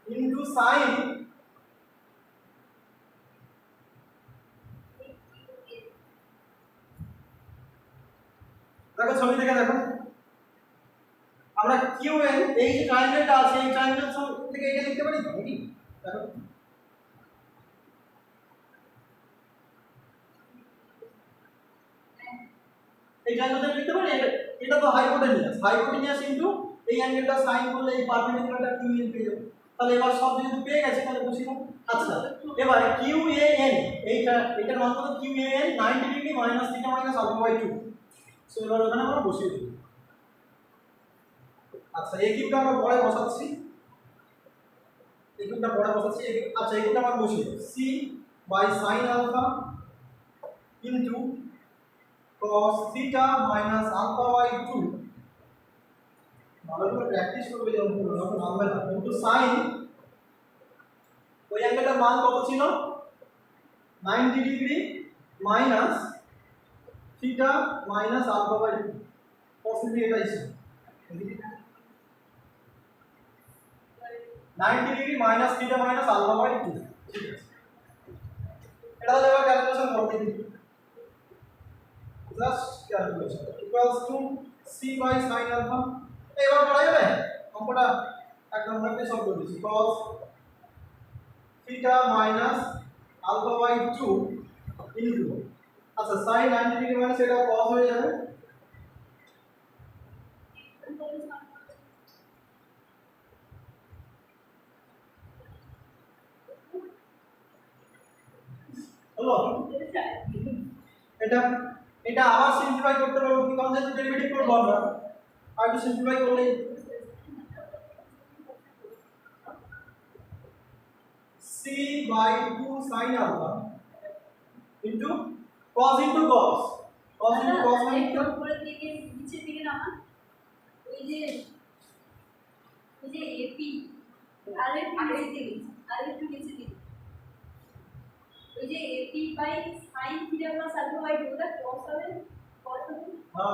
ইনটু সাইন দেখো ছবি থেকে দেখো আমরা কিউএন এই যে ট্রায়াঙ্গেলটা আছে এই ট্রায়াঙ্গেল থেকে এটা লিখতে পারি নাকি দেখো এই ট্রায়াঙ্গেলটা লিখতে পারি এটা তো হাইপোটেনিয়াস ইনটু এই অ্যাঙ্গেলটা সাইন করলে এই পারপেন্ডিকুলারটা কিউএন পেয়ে যাবো তাহলে এবার সব যেহেতু পেয়ে গেছে তাহলে বুঝি না আচ্ছা এবার কিউএএন এটার মান কত QAN 90 degree minus theta minus alpha by 2 so এবার ওখানে আমরা বসিয়ে দেব আচ্ছা এই কিউটা আমরা পরে বসাচ্ছি এই কিউটা পরে বসাচ্ছি আচ্ছা এই কিউটা আমরা বসিয়ে C by sin alpha into cos theta minus alpha by 2 ভালো করে প্র্যাকটিস করবে যখন যখন নামবে না ইনটু sin ওই অ্যাঙ্গেলটার মান কত ছিল 90 degree minus theta minus alpha by 2 possibly এটাই ছিল 90 degree minus theta minus alpha by 2 ঠিক আছে এটা তাহলে এবার ক্যালকুলেশন করতে দিই just calculation equals to C by sin alpha এবার করা যাবে অঙ্কটা একদম একটা সলভ করে দিচ্ছি cos theta minus alpha by 2 into আচ্ছা sin 90 ডিগ্রি মানে সেটা cos হয়ে যাবে হলো এটা এটা আবার সিম্পলিফাই করতে পারবো কি কারণ যেহেতু ডেরিভেটিভ করব আমরা আর একটু সিম্পলিফাই করলে c by 2 sin alpha into cos into cos মানে কি উপরের দিকে নিচের দিকে নামা ওই যে এপি আর একটু নিচের দিকে ওই যে AP by sin theta plus alpha by 2 টা cos হবে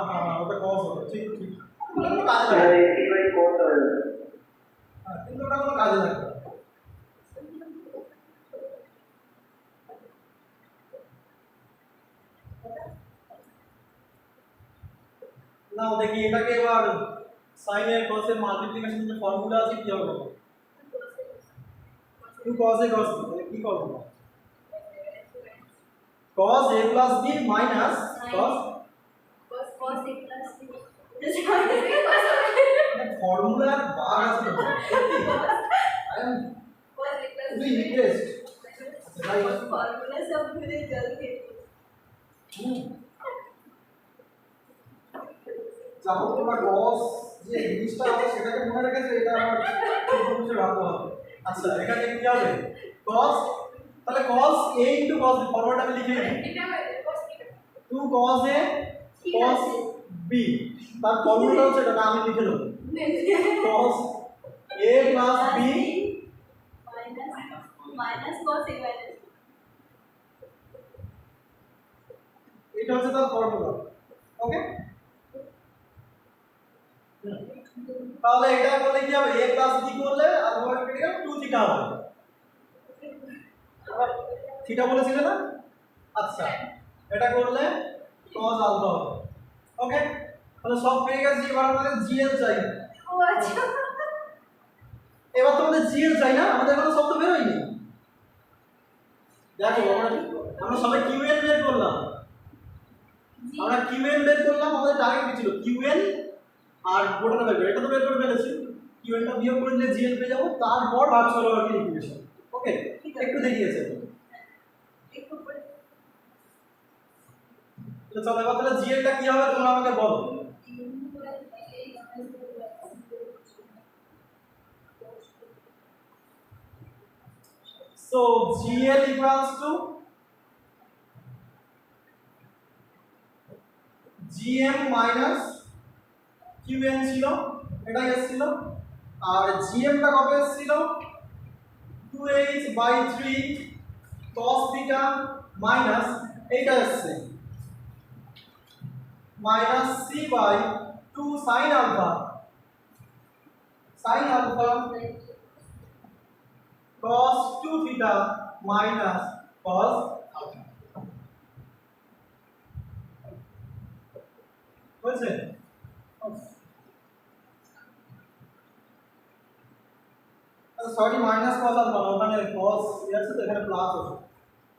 হ্যাঁ ওটা cos হবে ঠিক ওটা কোনো কাজে তাহলে লাগে এটি বাই কোড হবে কিন্তু ওটা কোনো কাজে কাজে লাগবে। নাও দেখি এটাকে এবার sin এর cos এর মাল্টিপ্লিকেশন যে ফর্মুলা আছে কি হবে? 2 cos a cos b তাহলে কি করব? cos a plus b minus cos cos a plus b ফর্মুলার বার আছে তো আই এম very impressed আচ্ছা ভাই फॉर्मूला सब भूले जल के যাও তোমরা cos যে জিনিসটা আছে সেটাকে মনে রেখেছো, এটা আমার কিছু রাখতে হবে। আচ্ছা এখানে কি হবে? cos তাহলে cos a into cos b ফর্মুলাটা আমি লিখে দিই। এটা cos θ 2 cos a cos b তার ফর্মুলা হচ্ছে এটা আমি লিখে দেব cos a plus b minus cos a minus এটা হচ্ছে তার ফর্মুলা। ওকে তাহলে এটা করলে কি হবে? a plus b করলে অটোমেটিক্যালি 2 থিটা হবে। আবার থিটা বলেছিলে না? আচ্ছা এটা করলে cos আলফা হবে। ওকে তাহলে সব পেয়ে গেছি, এবার আমাদের gl চাই। ओ अच्छा এবার তোমাদের gl চাই না? আমাদের কোনো শব্দ বের হয়নি। দেখো আমরা সবাই qn বের করলাম, আমরা qn বের করলাম, আমাদের টার্গেট কি ছিল? qn আর গোটাটা বের করে, এটা তো বের করে ফেলেছি। qn টা বিয়োগ করে দিলে gl পেয়ে যাবো, তারপর ভাগফল হবে ইকুয়েশন। ওকে একটু দেখিয়েছে তো চলো এবার তাহলে gl টা কি হবে তোমরা আমাকে বলো। So gl equals to gm minus qn ছিল, এটাই এসেছিল। আর gm টা কত এসেছিল? 2h/3 cos theta minus এইটা এসেছে minus c/2 sin alpha cos 2 theta minus cos alpha বুঝছেন? সরি মাইনাস cos alpha না, ওখানে cos আছে তো এখানে প্লাস আছে,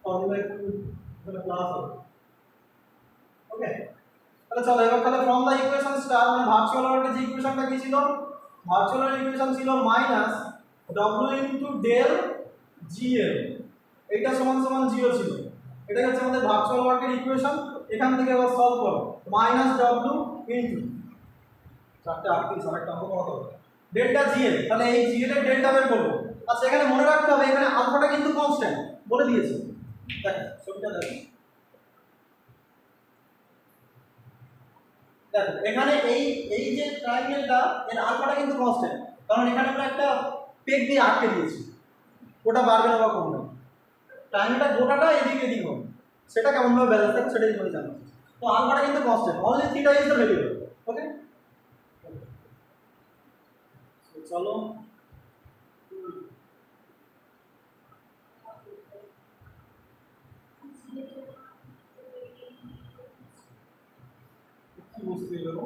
ফর্মুলা এখানে প্লাস হবে। ওকে তাহলে চলো এবার তাহলে ফ্রম দা ইকুয়েশন স্টার মানে ভার্চুয়াল ওয়ার্ল্ডের যে ইকুয়েশনটা কি ছিল? ভার্চুয়াল ইকুয়েশন ছিল minus w into del gl, এইটা সমান সমান 0 ছিল। এটাই হচ্ছে আমাদের ভার্চুয়াল ওয়ার্ল্ডের ইকুয়েশন। এখান থেকে আবার সলভ করো মাইনাস w ইনটু 4 8 আরেকটা অঙ্ক কত হবে? ডেল্টা gl, তাহলে এই gl এর ডেল্টা বের করব। আচ্ছা এখানে মনে রাখতে হবে এখানে আলফাটা কিন্তু কনস্ট্যান্ট বলে দিয়েছে। দেখো ছবিটা দেখো, দেখো এখানে এই যে ট্রায়াঙ্গেলটা এর আলফাটা কিন্তু কনস্ট্যান্ট, কারণ এখানে আমরা একটা পেগ দিয়ে আটকে দিয়েছি, ওটা বাড়বে না বা কমবে। ট্রায়াঙ্গেলটা গোটাটা এদিকে এদিক হবে, সেটা কেমন ভাবে ব্যালেন্স থাকবে সেটাই তুমি জানো। তো আলফাটা কিন্তু constant, only theta is the variable. Okay চলো কি বুঝতে পারো?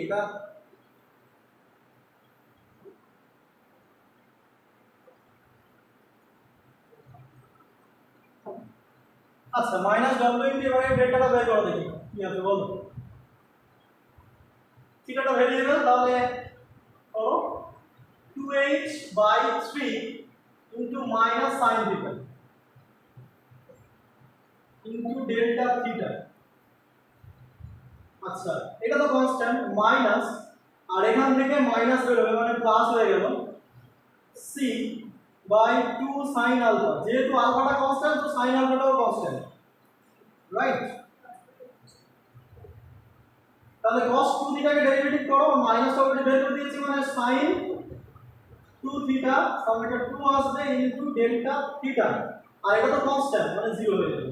এটা আচ্ছা মাইনাস w ইনটু এবারে ডেল্টাটা বের করে দেখি কি আছে বলো। থিটাটা ভেরিয়েবল, তাহলে করো 2h/3 into minus sin theta into delta theta. আচ্ছা এটা তো কনস্ট্যান্ট মাইনাস, আর এখান থেকে মাইনাস বের হবে মানে প্লাস হয়ে গেল c/2 sin আলফা। যেহেতু আলফাটা কনস্ট্যান্ট তো sin আলফাটাও কনস্ট্যান্ট, রাইট? তাহলে cos 2 থিটাকে ডেরিভেটিভ করো, মাইনাস অলরেডি বের করে দিয়েছি মানে sin 2 থিটা সামনে 2 আসবে ইনটু ডেল্টা থিটা, আর এটা তো কনস্ট্যান্ট মানে 0 হয়ে যাবে।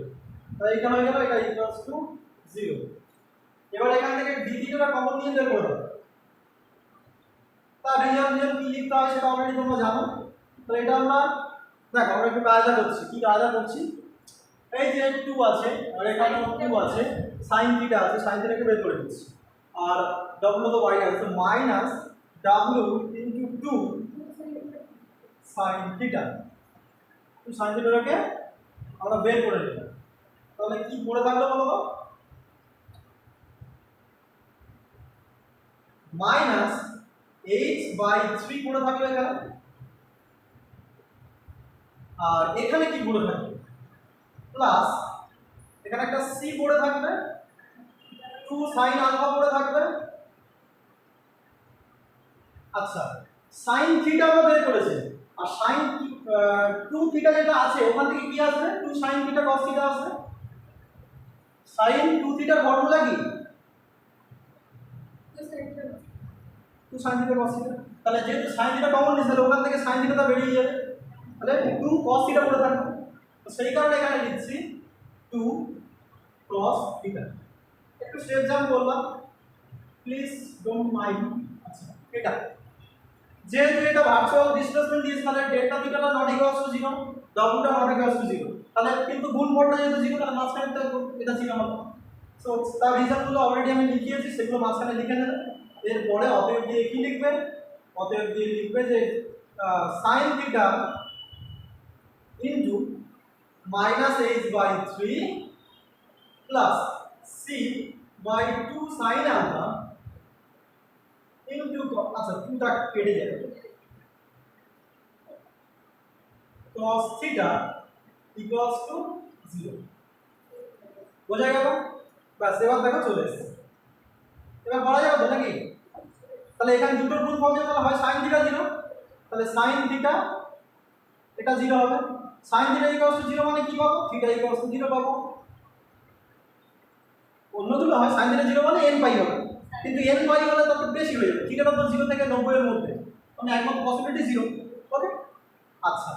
তাহলে এটা হয়ে গেল, এটা ইকুয়ালস টু 0। এবার এখান থেকে d থিটাটা কমন নিয়ে বের করে দাও। তার রিজন কি লিখতে হয় সেটা অলরেডি তোমরা জানো। তো এটা আমরা দেখো, আমরা একটু কায়দা করছি। কি কায়দা করছি? এই যে 2 আছে আর এখানে 2 আছে, sin থিটা আছে, sin থিটাকে বের করে দিচ্ছি। আর w তো বাইরে আছে, minus w into 2 sin theta. তো sin থিটাটাকে আমরা বের করে নিলাম। তাহলে কি পড়ে থাকলো বলো তো? মাইনাস h/3 পড়ে থাকলো এখানে। আর এখানে কি পড়ে থাকবে? প্লাস এখানে একটা c পড়ে থাকবে, 2 sin আলফা পড়ে থাকবে। আচ্ছা, sin থিটা আমরা বের করেছি, আর sin 2 থিটা যেটা আছে ওখান থেকে কি আসবে? 2 sin থিটা cos থিটা আসবে। sin 2 থিটার ফর্মুলা কি? 2 sin থিটা cos থিটা। তাহলে যেহেতু sin থিটা কমন নিছে, তাহলে ওখান থেকে sin থিটাটা বেরিয়ে যাবে, তাহলে 2 cos থিটা পড়ে থাকবে। তো সেই কারণে এখানে লিখছি 2 cos থিটা। একটু স্টেপ জাম্প করলাম, প্লিজ ডোন্ট মাইন্ড। আচ্ছা, এটা যেহেতু এটা ভার্চুয়াল ডিসপ্লেসমেন্ট দিয়েছে, তাহলে ডেল্টা থিটাটা নট ইকুয়ালস টু 0, ডব্লিউটা নট ইকুয়ালস টু 0। তাহলে কিন্তু গুণফলটা যেহেতু 0, তাহলে মাঝখানে এটা 0 হবে। সো তার রিজনগুলো অলরেডি আমি লিখিয়েছি, সেগুলো মাঝখানে লিখে নেবে। এরপরে অতএব দিয়ে কি লিখবে? অতএব দিয়ে লিখবে যে sin theta into minus h/3 plus c/2 sin alpha into, আচ্ছা 2টা কেটে যাবে, cos থিটা ইকুয়ালস টু 0। বোঝা গেল? বাস, এবার দেখো চলে এসেছে। এবার বলা যাবে তো নাকি? তাহলে এখানে দুটোর গুণফল যেটা হয় sin থিটা 0, তাহলে sin থিটা এটা 0 হবে। sin থিটা ইকুয়ালস টু 0 মানে কি পাবো? থিটা ইকুয়ালস টু 0 পাবো। অন্যগুলো হয় sin থিটা 0 মানে n পাই হবে, কিন্তু n পাই হলে তো বেশি হয়ে যাবে। থিটাটা তো 0 থেকে 90 এর মধ্যে, মানে একমাত্র পসিবিলিটি 0। ওকে, আচ্ছা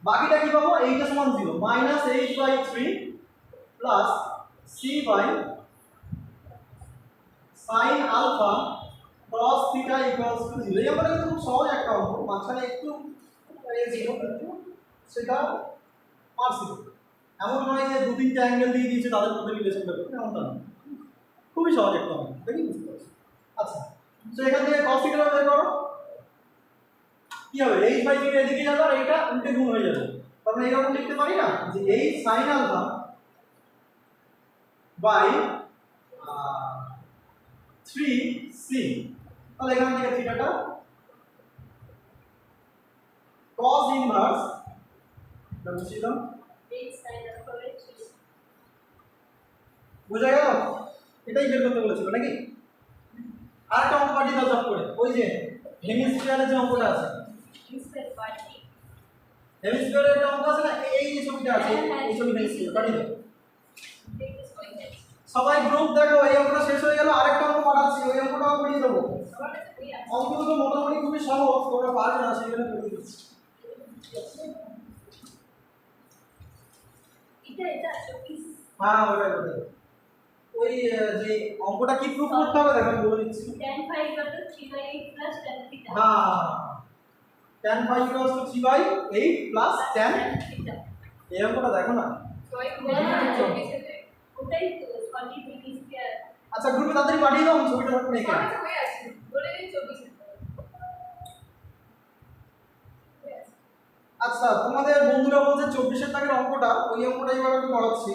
বাকিটা কি পাবো? এইটা সমান 0 minus h/3 plus c/sin alpha cos theta equals to 0। এই আমরা কিন্তু খুব সহজ একটা অঙ্ক, মাঝখানে একটু এই 0 কিন্তু সেটা মার্সি। এমন নয় যে 2-3টে অ্যাঙ্গেল দিয়ে দিয়েছে তাদের মধ্যে রিলেশন করতে, এমনটা না। খুবই সহজ একটা অঙ্ক, দেখি বুঝতে পারছি। আচ্ছা, তো এখান থেকে cos থিটা বের করো। কি হবে? h/3 এদিকে যাবে আর এটা উল্টে গুণ হয়ে যাবে। তাহলে এরকম লিখতে পারি না যে h sin alpha by 3c। তাহলে এখান থেকে থিটাটা cos ইনভার্স বুঝছিলাম। বোঝা গেল? এটাই বের করতে বলেছিল নাকি? আরেকটা অঙ্ক পাঠিয়ে দাও চট করে, ওই যে হেমিস্ফিয়ারের যে অঙ্কটা আছে। হেমিস্ফিয়ারের একটা অঙ্ক আছে না, এই যে ছবিটা আছে, এই ছবিটা পাঠিয়ে দাও। সবাই গ্রুপ দেখো, এই অঙ্কটা শেষ হয়ে গেল, আরেকটা অঙ্ক পাঠাচ্ছি, ওই অঙ্কটাও করিয়ে দেবো। অঙ্কগুলো তো মোটামুটি খুবই সহজ, তোমরা পারবে না সেই জন্য করে দিচ্ছি। হ্যাঁ ওটাই ওটাই, ওই যে অঙ্কটা কি প্রুফ করতে হবে দেখো, আমি বলে দিচ্ছি। tan phi equal to 3/8 plus tan theta। হ্যাঁ, tan phi equals to 3/8 plus tan theta। এই অঙ্কটা দেখো না। ওটাই তো 40 ডিগ্রি স্কয়ার। আচ্ছা গ্রুপে তাড়াতাড়ি পাঠিয়ে দাও, আমি ছবিটা দেখো না এখানে। হয়ে আছে বলে দিন 24। আচ্ছা, তোমাদের বন্ধুরা বলছে 24 এর দাগের অঙ্কটা, ওই অঙ্কটাই এবার আমি করাচ্ছি।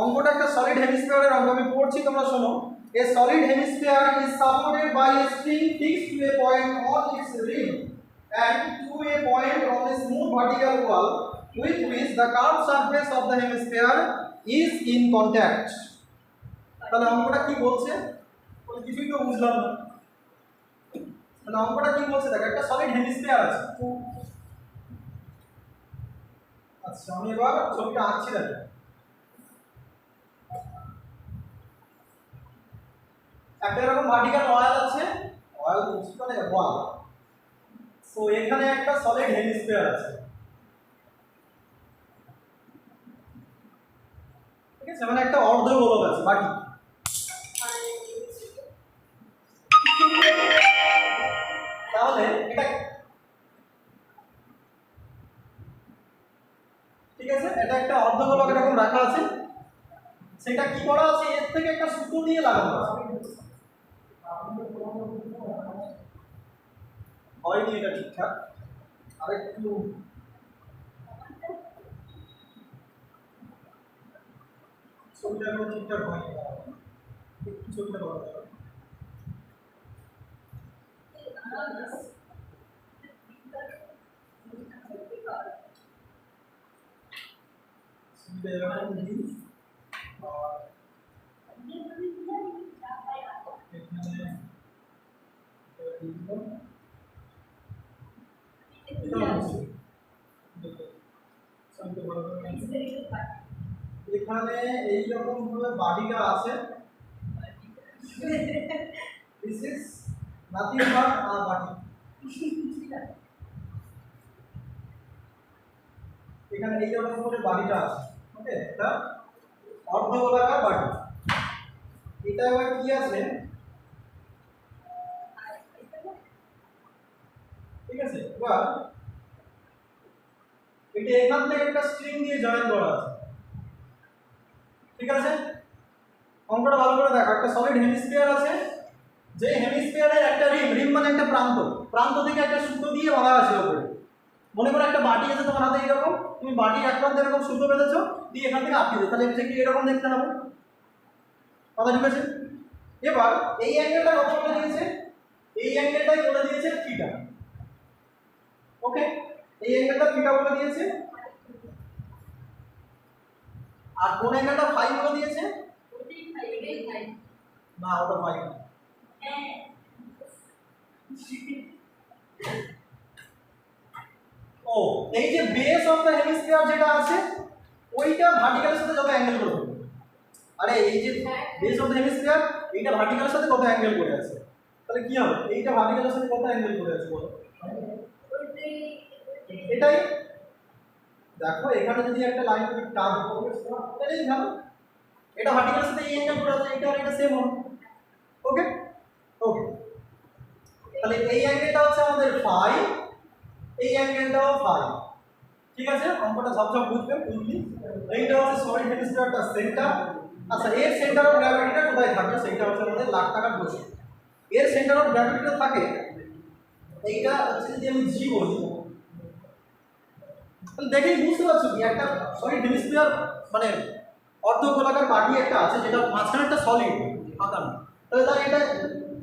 অঙ্কটা একটা সলিড হেমিস্ফিয়ারের অঙ্ক, আমি পড়ছি তোমরা শোনো। A solid hemisphere is supported by a string fixed to a point on its rim and to a point on a smooth vertical wall with which the curved surface of the hemisphere is in contact। তাহলে অঙ্কটা কি বলছে? ওই কিছুই তো বুঝলাম না। তাহলে অঙ্কটা কি বলছে দেখো, একটা সলিড হেমিস্ফিয়ার আছে। আচ্ছা আমি এবার ছবিটা আঁকছি দেখো। একটা এরকম ভার্টিক্যাল ওয়াল আছে, ওয়াল মানে ওয়াল। সো এখানে একটা সলিড হেমিস্ফিয়ার আছে। ঠিক আছে, মানে একটা অর্ধগোলক আছে বাকি। তাহলে এটা ঠিক আছে, এটা একটা অর্ধগোলক এরকম রাখা আছে, সেটা কি করা আছে, এর থেকে একটা সুতো দিয়ে লাগানো আছে। হয়নি এটা ঠিকঠাক, আরেকটু ছবিটা এখন ঠিকঠাক হয়নি, একটু ছবিটা বড় করো। ছবিটা এরকম দিই, আর এখানে এখানে এইরকম ভাবে বাড়িটা আছে, দিস ইজ নাথিং বাট আ বাটি। এখানে এইরকম করে বাড়িটা আছে, ওকে, এটা অর্ধগোলাকার বাটি। এটা এবার কি আছে, ঠিক আছে, এবার এটা এখান থেকে একটা স্ট্রিং দিয়ে জয়েন করা আছে, ঠিক আছে। অঙ্কটা ভালো করে দেখো, একটা সলিড হেমিস্ফিয়ার আছে, যে হেমিস্ফিয়ারের একটা রিম মানে একটা প্রান্ত, প্রান্ত থেকে একটা সুতো দিয়ে বাঁধা আছে উপরে। মনে করো একটা বাটি আছে তোমার হাতে, এরকম তুমি বাটির এক প্রান্তে এরকম সুতো বেঁধেছো, দিয়ে এখান থেকে আটকে দিও, তাহলে এটা কি এরকম দেখতে হবে, কথা ঠিক আছে। এবার এই অ্যাঙ্গেলটা কত বলে দিয়েছে, এই অ্যাঙ্গেলটাই বলে দিয়েছে থিটা, ওকে, এই অ্যাঙ্গেলটা থিটা বলে দিয়েছে। আর কোন অ্যাঙ্গেলটা ফাই বলে দিয়েছে, না ওটা ফাই না। ও, এই যে বেস অফ দ্য হেমিস্ফিয়ার যেটা আছে, ওইটা ভার্টিক্যালের সাথে যত অ্যাঙ্গেল করে, আরে এই যে বেস অফ দ্য হেমিস্ফিয়ার, এইটা ভার্টিক্যালের সাথে কত অ্যাঙ্গেল করে আছে, তাহলে কি হবে, এইটা ভার্টিক্যালের সাথে কত অ্যাঙ্গেল করে আছে বলো। এটাই দেখো, এখানে যদি একটা লাইন তুমি টান এটাই ভালো, এটা ভার্টিক্যালের সাথে এই অ্যাঙ্গেল করে আছে, এটা আর এটা সেম হবে, ওকে ওকে। তাহলে এই অ্যাঙ্গেলটা হচ্ছে আমাদের ফাই, এই অ্যাঙ্গেলটাও ফাই, ঠিক আছে। অঙ্কটা ঝপঝপ বুঝবে বুঝলি। এইটা হচ্ছে সলিড হেমিস্ফিয়ারটা সেন্টার। আচ্ছা, এর সেন্টার অফ গ্র্যাভিটিটা কোথায় থাকে, সেটা হচ্ছে আমাদের লাখ টাকার প্রশ্ন। এর সেন্টার অফ গ্র্যাভিটিটা থাকে, এইটা হচ্ছে যদি আমি জি বলি, তাহলে দেখেই বুঝতে পারছো কি, একটা সলিড হেমিস্ফিয়ার মানে অর্ধগোলাকার বাটি একটা আছে, যেটা মাঝখানে একটা সলিড আঁকানো, তাহলে তার এটা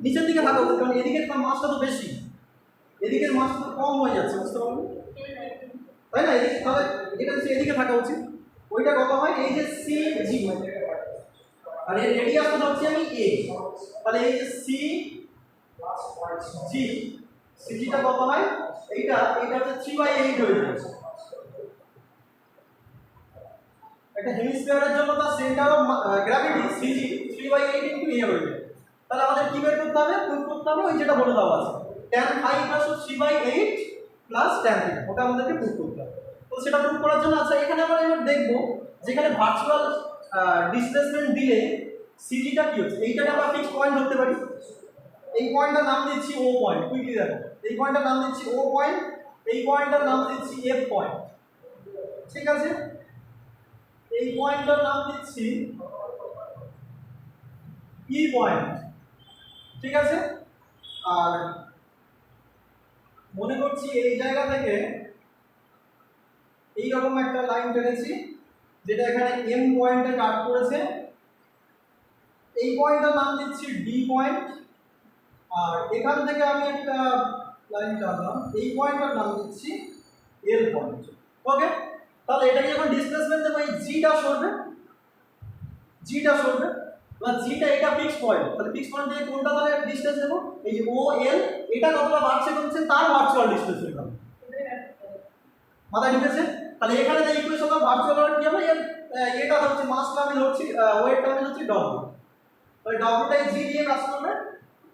নিচের দিকে থাকা উচিত, কারণ এদিকে মাছটা তো বেশি, এদিকের মাছটা তো কম হয়ে যাচ্ছে, বুঝতে পারবে, তাই না, এদিকে তাহলে এটা হচ্ছে এদিকে থাকা উচিত। ওইটা কত হয়, এই যে সি জি, আর এর রেডিয়াসটা হচ্ছে আমি এ, তাহলে এই যে সি জি, সিজিটা কত হয়, এইটা হচ্ছে 3/8 হয়ে যাচ্ছে। একটা হেমিস্ফিয়ারের জন্য তার centre of gravity CG 3/8 into a হয়ে যায়। তাহলে আমাদের কি বের করতে হবে, প্রুফ করতে হবে ওই যেটা বলে দেওয়া আছে, tan phi = 3/8 প্লাস tan θ, ওটা আমাদেরকে প্রুফ করতে হবে। তো সেটা প্রুফ করার জন্য আচ্ছা এখানে আমরা এবার দেখব, যেখানে ভার্চুয়াল ডিসপ্লেসমেন্ট দিলে সিজিটা কি হচ্ছে, এইটাকে আমরা ফিক্স পয়েন্ট ধরতে পারি। এই পয়েন্টটার নাম দিচ্ছি ও পয়েন্ট, কুইকলি দেখো, এই পয়েন্টটার নাম দিচ্ছি ও পয়েন্ট, এই পয়েন্টটার নাম দিচ্ছি এফ পয়েন্ট, ঠিক আছে। এই পয়েন্টটার নাম দিচ্ছি ই পয়েন্ট, ঠিক আছে। আর মনে করছি এই জায়গা থেকে এই রকম একটা লাইন টেনেছি, যেটা এখানে এম পয়েন্টে কাট করেছে, এই পয়েন্টটার নাম দিচ্ছি ডি পয়েন্ট। আর এখান থেকে আমি একটা লাইন টানলাম, এই পয়েন্টটার নাম দিচ্ছি এল পয়েন্ট, ওকে। তাহলে এটাকে যখন ডিসপ্লেসমেন্ট দেবো, এই জিটা সরবে, জিটা সরবে, বা জিটা এটা ফিক্স পয়েন্ট, তাহলে ফিক্স পয়েন্ট থেকে কোনটা তাহলে ডিসটেন্স দেবো, এই যে ও এল, এটা কতটা বাড়ছে কমছে তার ভার্চুয়াল ডিসপ্লেসমেন্ট হবে, মাথায় ঢুকেছে। তাহলে এখানে যে ইকুয়েশনটা ভার্চুয়াল কি হবে, এটা হচ্ছে মাসটা আমি ধরছি, ওয়েটটা আমি ধরছি ডব্লিউ, তাহলে ডব্লিউটাই জি দিয়ে কাজ করবে,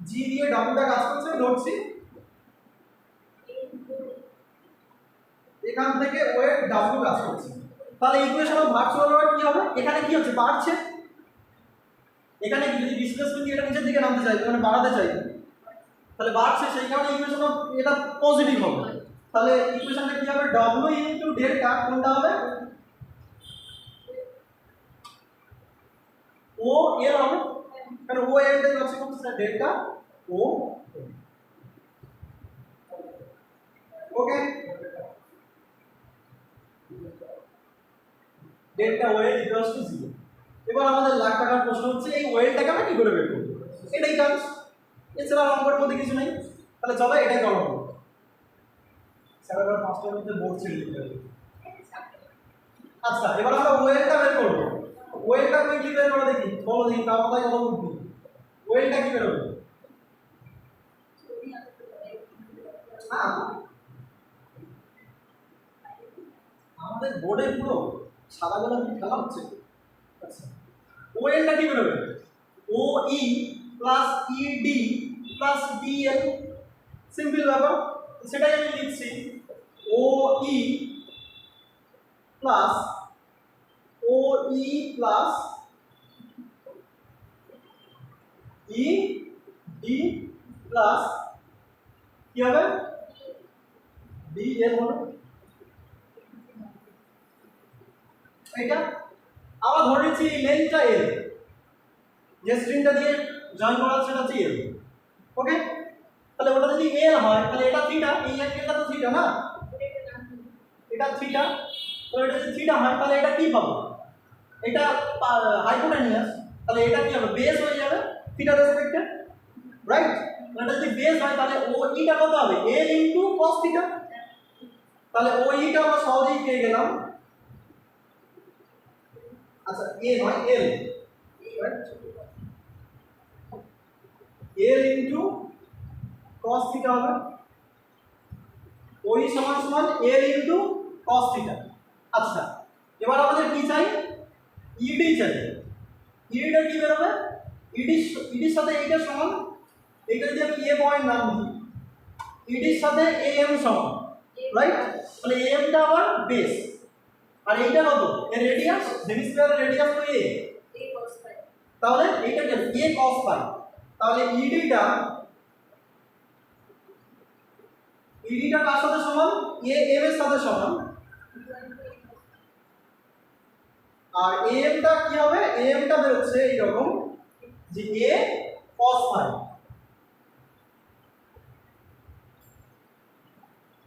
জি দিয়ে ডব্লিউটা কাজ করছে, ধরছি এখান থেকে ওয়েট ডব্লিউ কাজ করছে, তাহলে ইকুয়েশন অফ ভার্চুয়াল ওয়েট কি হবে? এখানে কি হচ্ছে? বাড়ছে। এখানে কি যদি ডিসপ্লেসমেন্ট এটা নিচের দিকে নামতে চাই মানে বাড়াতে চাই তাহলে বাড়ছে, সেই কারণে ইকুয়েশন অফ এটা পজিটিভ হবে। তাহলে ইকুয়েশনটা কি হবে? W ইনটু ডেল্টা কোনটা হবে? ও এল হবে, কারণ ও এল এর কাছে করতেছে ডেল্টা ও। Okay, delta well equals to 0। এবার আমাদের লাখ টাকার প্রশ্ন হচ্ছে এই ওয়েলটাকে আমরা কি করে বের করব? এটাই কাজ, এছাড়া অঙ্কের মধ্যে কিছু নেই। তাহলে চলো এটাই করব। স্যার এবার 5টার মধ্যে বোর্ড ছেড়ে দিতে হবে। আচ্ছা, এবার আমরা ওয়েলটা বের করব। ওয়েলটা কি বের করে দেখি, বলো দেখি, তার মাথায় কত বুদ্ধি। ওয়েলটা কি বের হবে? হ্যাঁ, আমাদের বোর্ডে পুরো সাদা গোলাপি খেলা হচ্ছে। আচ্ছা, ওএলটা কি বেরোবে? O E plus E D plus D L, simple ব্যাপার। সেটাই আমি লিখছি, O E plus O E plus E D plus কি হবে? ডি এল হবে। এটা আবার ধরে নিচ্ছি লেন্থটা এল, যে স্ট্রিংটা দিয়ে জয়েন করা সেটা হচ্ছে এল। ওকে, তাহলে ওটা যদি এল হয় তাহলে এটা থিটা, এই অ্যাঙ্গেলটা তো থিটা না, এটা থিটা। তো এটা যদি থিটা হয় তাহলে এটা কি পাবো? এটা হাইপোটেনিয়াস, তাহলে এটা কি হবে? বেস হয়ে যাবে থিটা রেসপেক্টে, রাইট? এটা যদি বেস হয় তাহলে ও ইটা কত হবে? এল ইনটু cos থিটা। তাহলে ও ইটা আমরা সহজেই পেয়ে গেলাম। আচ্ছা, এ নয় এল, এল ইনটু cos থিটা হবে। ওই সমান সমান এল ইনটু cos থিটা। আচ্ছা, এবার আমাদের কি চাই? ইডি চাই। ইডিটা কি বেরোবে? ইডির সাথে এইটা সমান, এইটা যদি আমি এ পয়েন্ট নাম দিই, ইডির সাথে এ এম সমান, রাইট? তাহলে এ এমটা আবার বেস, আর এইটা কত? এর রেডিয়াস, হেমিস্ফিয়ারের রেডিয়াস তো এ, তাহলে এইটা কি? এ cos ফাই। তাহলে ইডিটা কার সাথে সমান? এ এম এর সাথে সমান। আর এ এমটা কি হবে? এ এমটা বেরোচ্ছে এইরকম যে এ cos ফাই।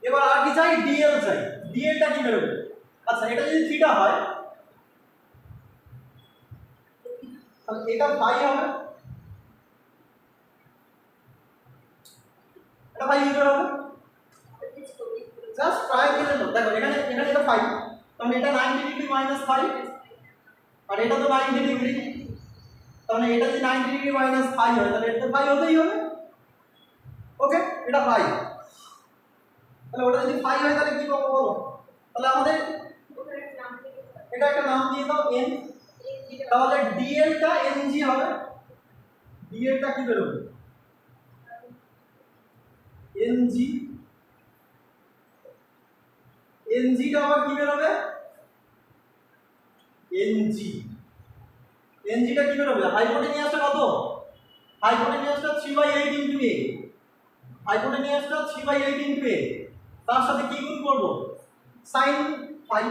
এবার আর কি চাই? ডিএল চাই। ডিএলটা কি বেরোবে? আচ্ছা, এটা যদি থিটা হয় তাহলে এটা ফাই হবে, এটা ফাই কি হবে? জাস্ট ট্রাই করে নাও। দেখো এখানে এটা ফাই, তাহলে এটা 90 ডিগ্রি মাইনাস ফাই, আর এটা তো 90 ডিগ্রি, তাহলে এটা যদি 90 ডিগ্রি মাইনাস ফাই হয় তাহলে এটা ফাই হতেই হবে। ওকে, এটা ফাই। তাহলে ওটা যদি ফাই হয় তাহলে কি পাবো বলো? তাহলে আমাদের এটা একটা নাম দিয়ে দাও এন। তাহলে ডিএল টা এনজি হবে। ডিএল টা কি বেরোবে? এনজি। এনজি টা আবার কি বেরোবে? এনজি। এনজি টা কি বেরোবে? হাইপোটেনিয়াসটা কত? হাইপোটেনিয়াসটা 3/8 ইনটু a। হাইপোটেনিয়াসটা 3/8 ইনটু a, তার সাথে কি গুণ করব? sin ফাই,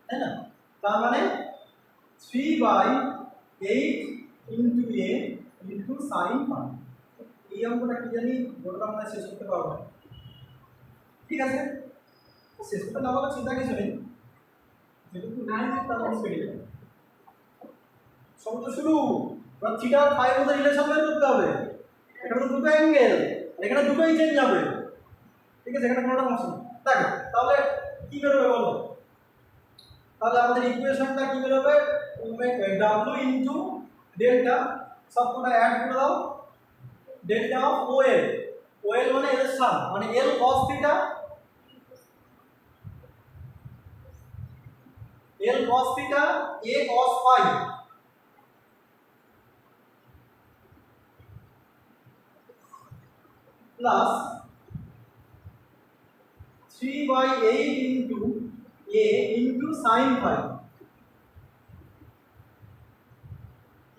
তাই না? তার মানে 3/8 into a into sin phi. এই অঙ্কটা কি জানি বলটা আমরা শেষ করতে পারবো না। ঠিক আছে, শেষ করতে না বলা চিন্তা কিছু নেই, যেটুকু রিলেটেড তার মধ্যে পেয়ে যাবে। সব তো শুরু, এবার থিটা আর ফাই এর মধ্যে রিলেশন বের করতে হবে। এখানে তো দুটো অ্যাঙ্গেল, এখানে দুটোই চেঞ্জ হবে। ঠিক আছে, এখানে কোনোটা সমস্যা নেই। দেখো তাহলে কি বেরোবে বলো? তাহলে আমাদের ইকুয়েশনটা কি বেরোবে? W ইনটু ডেল্টা, সব কটা অ্যাড করে দাও, ডেল্টা অফ ওএল। ওএল মানে এর সাম, মানে L cos theta, L cos theta, a cos phi plus 3/8 into a into sin phi.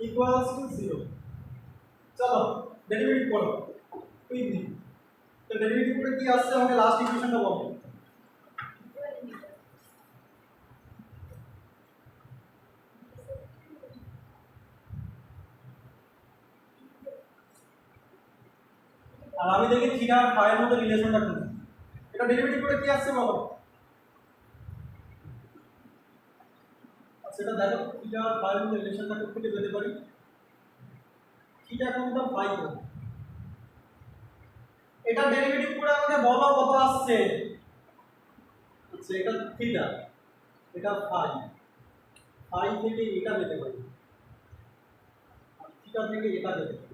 Equals to 0। চলো ডেরিভেটিভ করো কুইকলি। তো ডেরিভেটিভ করে কি আসছে আমাকে লাস্ট ইকুয়েশনটা বলো। আর আমি দেখি থিটা আর ফাই এর মধ্যে রিলেশনটা কি। এটা ডেরিভেটিভ করে কি আসছে বলো। সেটা দেখো থিটা আর ফাই এর মধ্যে রিলেশনটা খুঁজে পেতে পারি। থিটা কোনটা ফাই কোনটা, এটা ডেরিভেটিভ করে আমাকে বলো কত আসছে। আচ্ছা এটা থিটা, এটা ফাই, ফাই থেকে এটা পেতে পারি, আর থিটা থেকে এটা পেতে পারি।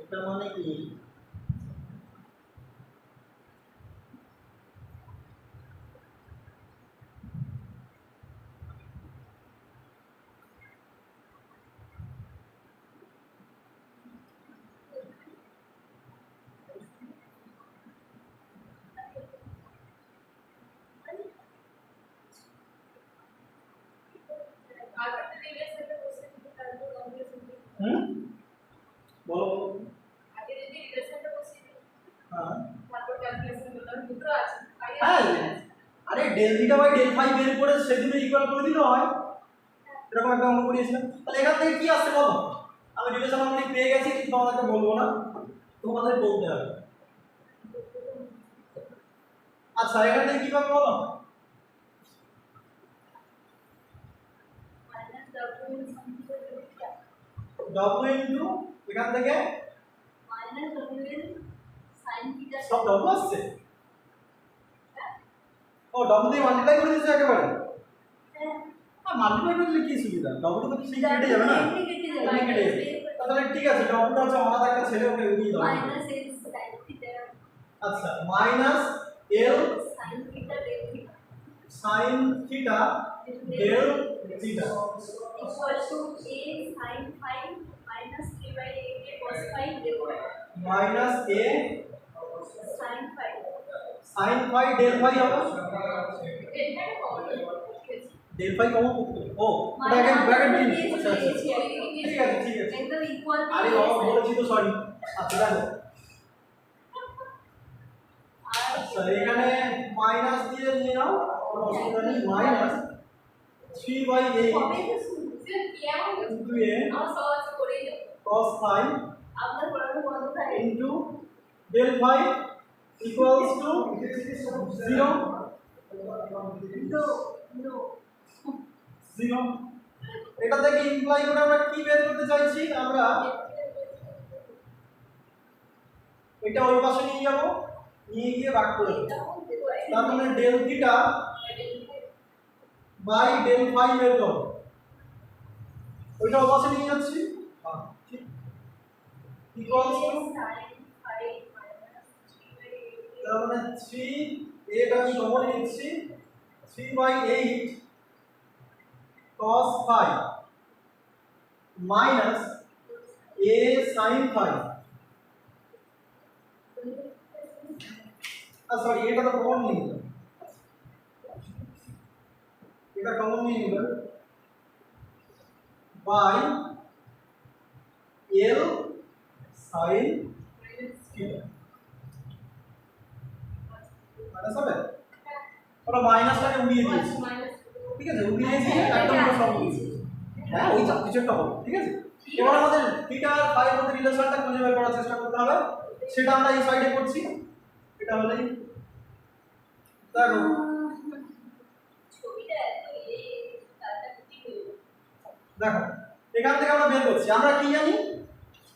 এটা মানে কি বলো হ্যাঁ হ্যাঁ আরে del theta by del phi বের করে সেগুলো ইকুয়াল করে দিলে হয়। এরকম একটা অঙ্ক করিয়েছিলাম। তাহলে এখান থেকে কি আসছে বলো। আমি রিলেশন অলরেডি পেয়ে গেছি, কিন্তু তোমাদেরকে বলবো না, তোমাদের বলতে হবে। আচ্ছা এখান থেকে কি পাবে বলো। ডব্লিউ ইনটু এখান থেকে সব ডব্লিউ আসছে। ও ডব্লিউ দিয়ে মাল্টিপ্লাই করে দিয়েছে একেবারে। হ্যাঁ মাল্টিপ্লাই করলে কি সুবিধা, ডব্লিউ তো ঠিক কেটে যাবে না, কেটে যাবে। তাহলে ঠিক আছে ডব্লিউটা হচ্ছে আলাদা একটা ছেলে, ওকে দিয়ে দাও। আচ্ছা minus L sine theta del theta minus A sine phi del phi হবে। ডেল ফাই কমন করতে ও এটা ব্র্যাকেট দিন। আচ্ছা আচ্ছা ঠিক আছে ঠিক আছে একদম ইকুয়াল। আরে বাবা বলেছি তো সরি। আচ্ছা দেখো আচ্ছা এখানে মাইনাস দিয়ে নিয়ে নাও, কোনো অসুবিধা নেই। Minus 3/8 into a cos phi into del phi equals to 0 0। এটা থেকে ইমপ্লাই করে আমরা কি বের করতে চাইছি, আমরা এটা ওই পাশে নিয়ে যাব, নিয়ে গিয়ে ভাগ করে দেব। তার মানে del theta by del phi বের করব। ওইটা ওই পাশে নিয়ে যাচ্ছি, হ্যাঁ ঠিক ইকুয়ালস টু তার মানে 3 এটা আমি কমন নিচ্ছি 3/8 cos phi minus a sin phi। Sorry এটা তো কমন নিয়ে নিলাম, এটা কমন নিয়ে নিলাম by l sin theta। Minus হবে, ওটা মাইনাসটাকে উড়িয়ে দিয়েছি, ঠিক আছে উড়িয়ে দিয়ে একদম পুরো সব উড়িয়ে দিয়েছি। হ্যাঁ ওই চাপ কিছু একটা হবে, ঠিক আছে। এবার আমাদের থিটা আর ফাই এর মধ্যে রিলেশনটা খুঁজে বের করার চেষ্টা করতে হবে, সেটা আমরা এই সাইডে করছি। এটা হলেই দেখো দেখো এখান থেকে আমরা বের করছি, আমরা কি জানি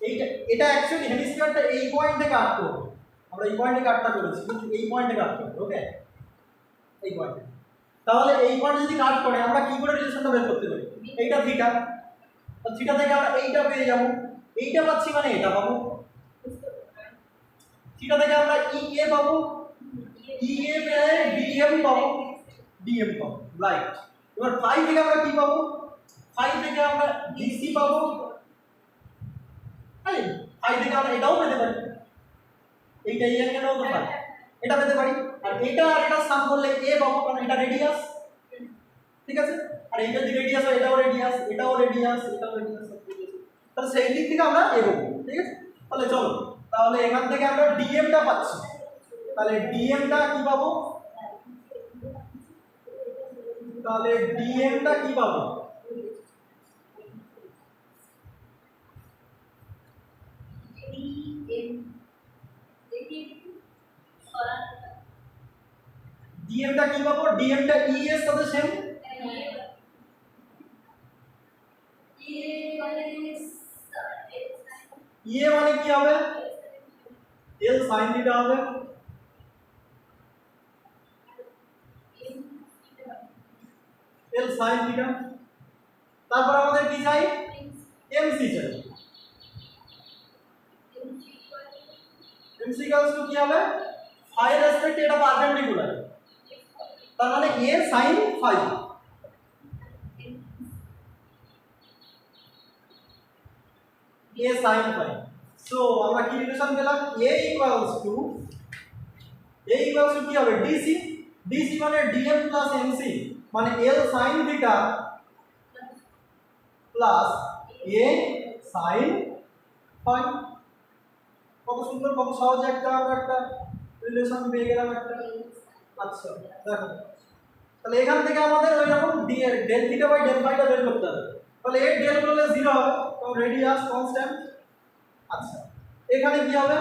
এইটা, এটা অ্যাকচুয়ালি হেমিস্ফিয়ারটা এই পয়েন্টে কাট করব। আমরা এই পয়েন্টে কাটটা করেছি, কিন্তু এই পয়েন্টে কাট করব, ওকে এই পয়েন্টে। তাহলে এই পয়েন্টে যদি কাট করে আমরা কি করে রিলেশনটা বের করতে পারি, এইটা থিটা, তো থিটা থেকে আমরা এইটা পেয়ে যাব, এইটা পাচ্ছি মানে এটা পাবো। থিটা থেকে আমরা ই এ পাবো, ই এ পেয়ে ডিএম পাবো, ডিএম পাবো রাইট। এবার ফাই থেকে আমরা কি পাবো, ফাই থেকে আমরা ডিসি পাবো, তাই ফাই থেকে আমরা এটাও পেতে পারি, এইটা এই অ্যাঙ্গেলটাও তো ফাই, এটা পেতে পারি। আর এটা আর এটা সাম করলে এ পাবো, কারণ এটা রেডিয়াস, ঠিক ঠিক আছে? আর এই যদি রেডিয়াস হয় এটাও রেডিয়াস, এটাও রেডিয়াস, এটাও রেডিয়াস, তাহলে সেই দিক থেকে আমরা এগোবো। ঠিক আছে, তাহলে চলো, তাহলে এখান থেকে আমরা ডিএমটা পাচ্ছি, তাহলে ডিএমটা কি পাবো, তাহলে ডিএমটা কি পাবো, ডিএমটা কি পাবো, ডিএমটা ই এর সাথে সেম, ই এ মানে কি হবে, এল সাইন থিটা হবে, এল সাইন থিটা। তারপর আমাদের কি চাই, এমসি চাই, এমসি ইকুয়ালস টু কি হবে, ফাই এর রেসপেক্টে এটা পারপেন্ডিকুলার, তার মানে এ সাইন ফাই, এ সাইন ফাই। সো আমরা কি রিলেশন পেলাম, এ ইকুয়ালস টু কি হবে, ডিসি, ডিসি মানে ডিএম প্লাস এমসি, মানে এল sine theta plus A sine phi. কত সুন্দর, কত সহজে একটা রিলেশন পেয়ে গেলাম একটা। আচ্ছা দেখো, তাহলে এখান থেকে আমাদের ওই রকম ডেল থিটা বাই ডেল ফাইটা বের করতে হবে। তাহলে এর ডেল করলে 0 হবে, কারণ রেডিয়াস কনস্ট্যান্ট। আচ্ছা এখানে কি হবে,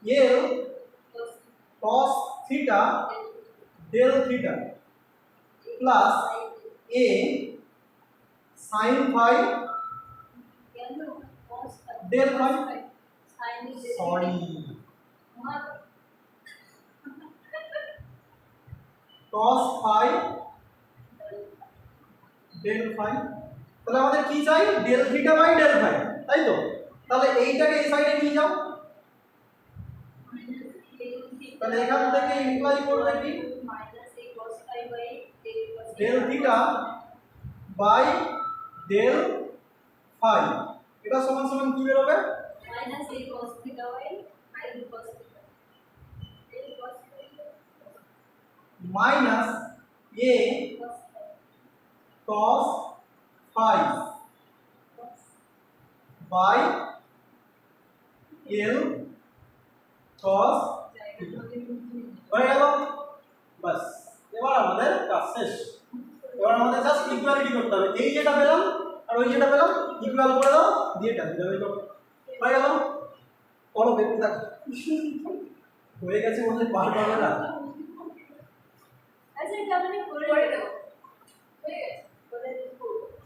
L cos theta del theta plus A sine phi del phi, sorry cos phi del phi. তাহলে আমাদের কি চাই, del theta by del phi, তাই তো? তাহলে এইটাকে এই সাইডে নিয়ে যাও, তাহলে এখান থেকে ইমপ্লাই করবে কি, del theta by del phi, এটা সমান সমান কি বেরোবে, minus a cos phi by L cos হয়ে গেল। বাস, এবার আমাদের কাজ শেষ। এবার আমাদের জাস্ট ইকুয়ালিটি করতে হবে, এই যেটা পেলাম আর ওই যেটা পেলাম ইকুয়াল করে দাও, দিয়ে টান দিতে হবে, হয়ে গেল। করো দেখতে থাক, হয়ে গেছে বলতে পার পাবে না।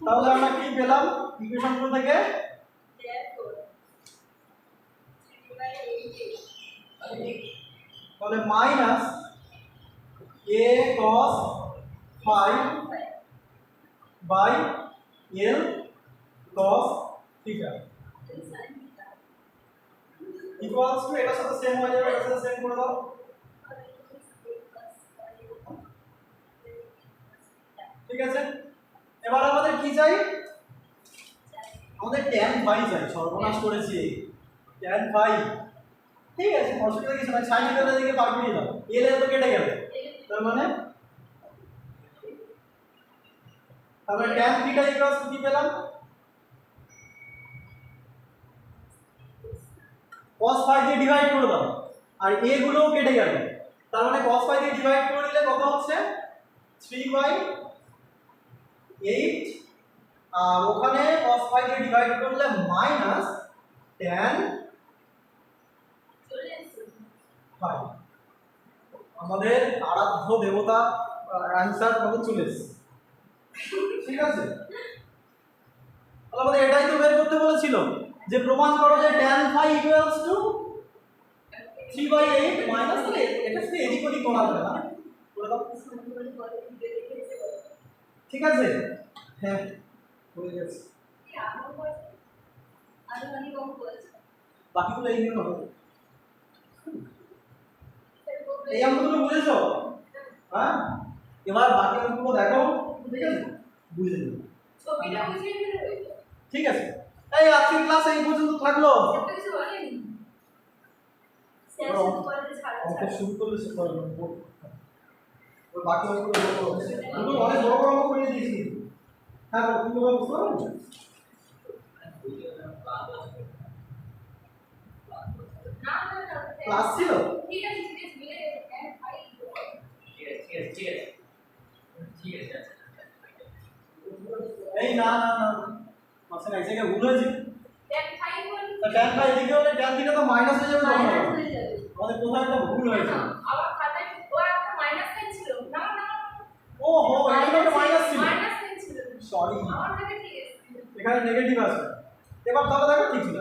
তাহলে আমরা কি পেলাম ইকুয়েশন থেকে, তাহলে minus a cos phi by L cos theta equals to, এটার সাথে সেম হয়ে যাবে, এটার সাথে সেম করে দাও। ঠিক আছে, এবার আমাদের কি চাই, আমাদের tan ফাই চাই, সর্বনাশ করেছি tan ফাই। ঠিক আছে, অসুবিধা কিছু নাই, সাইন থিটার দিকে পার করিয়ে দাও, এল এর তো কেটে গেল, তার মানে তাহলে tan থিটা ইকুয়ালস টু কি পেলাম, cos ফাই দিয়ে ডিভাইড করে দাও, আর এ গুলোও কেটে গেল, তার মানে cos ফাই দিয়ে ডিভাইড করে দিলে কত হচ্ছে 3/8, আর ওখানে cos ফাই দিয়ে ডিভাইড করলে মাইনাস tan ফাই। আমাদের আরাধ্য দেবতা অ্যানসার কত চলে এসেছে। ঠিক আছে, তাহলে আমাদের এটাই তো বের করতে বলেছিল, যে প্রমাণ করো যে tan phi equals to 3/8 minus, তাহলে এটা শুধু এদিক ওদিক করা যাবে না, করে দাও। ঠিক আছে, হ্যাঁ হয়ে গেছে, বাকিগুলো এই নিয়ে হবে। এই অঙ্কগুলো বুঝেছো? হ্যাঁ, এবার বাকি অঙ্কগুলো দেখো, ঠিক আছে, বুঝে নেবে। ঠিক আছে, এই আজকের ক্লাস এই পর্যন্ত থাকলো। অঙ্ক শুরু করলে সে করে বাকি অঙ্কগুলো অনেক বড় বড় অঙ্ক হ্যাঁ তুমি তো বুঝতে পারো না না না ক্লাস ছিল ঠিক আছে মিলে ভাই ঠিক আছে এই না না না মাসে এক জায়গায় ভুল হয়েছে দেখ ভাই বল তা ট্যান বাই এদিকে হলে ট্যান দিকে তো মাইনাস হয়ে যাবে তখন মাইনাস হয়ে যাবে আমাদের কোথায় একটা ভুল হয়েছে আবার খাতায় ও একটা মাইনাস সাইন ছিল না না ও হো এখানে একটা মাইনাস ছিল মাইনাস সাইন ছিল সরি আমার কাছে ঠিক আছে এখানে নেগেটিভ আছে এবার তাহলে দেখো ঠিক ছিল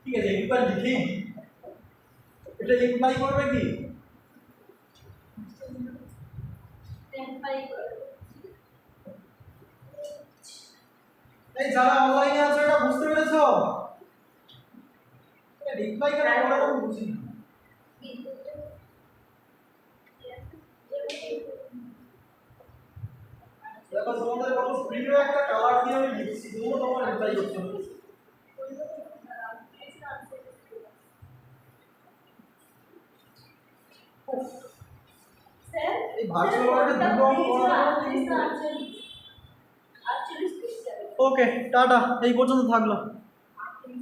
ঠিক আছে একবার লিখেই দিই। এটা ইমপ্লাই করবে কি দেখ ভাই বল এই যারা অনলাইনে আছে এটা বুঝতে পেরেছো এটা রিপ্লাই কেন করে আমি বুঝি না দেখো তোমাদের কত প্রিয় একটা কালার দিয়ে আমি লিখছি তবুও তোমার রিপ্লাই করতে হবে স্যার এই ভার্চুয়াল ওয়ার্ল্ডে দুটো অঙ্ক করা আচ্ছা ওকে টাটা এই পর্যন্ত থাকলো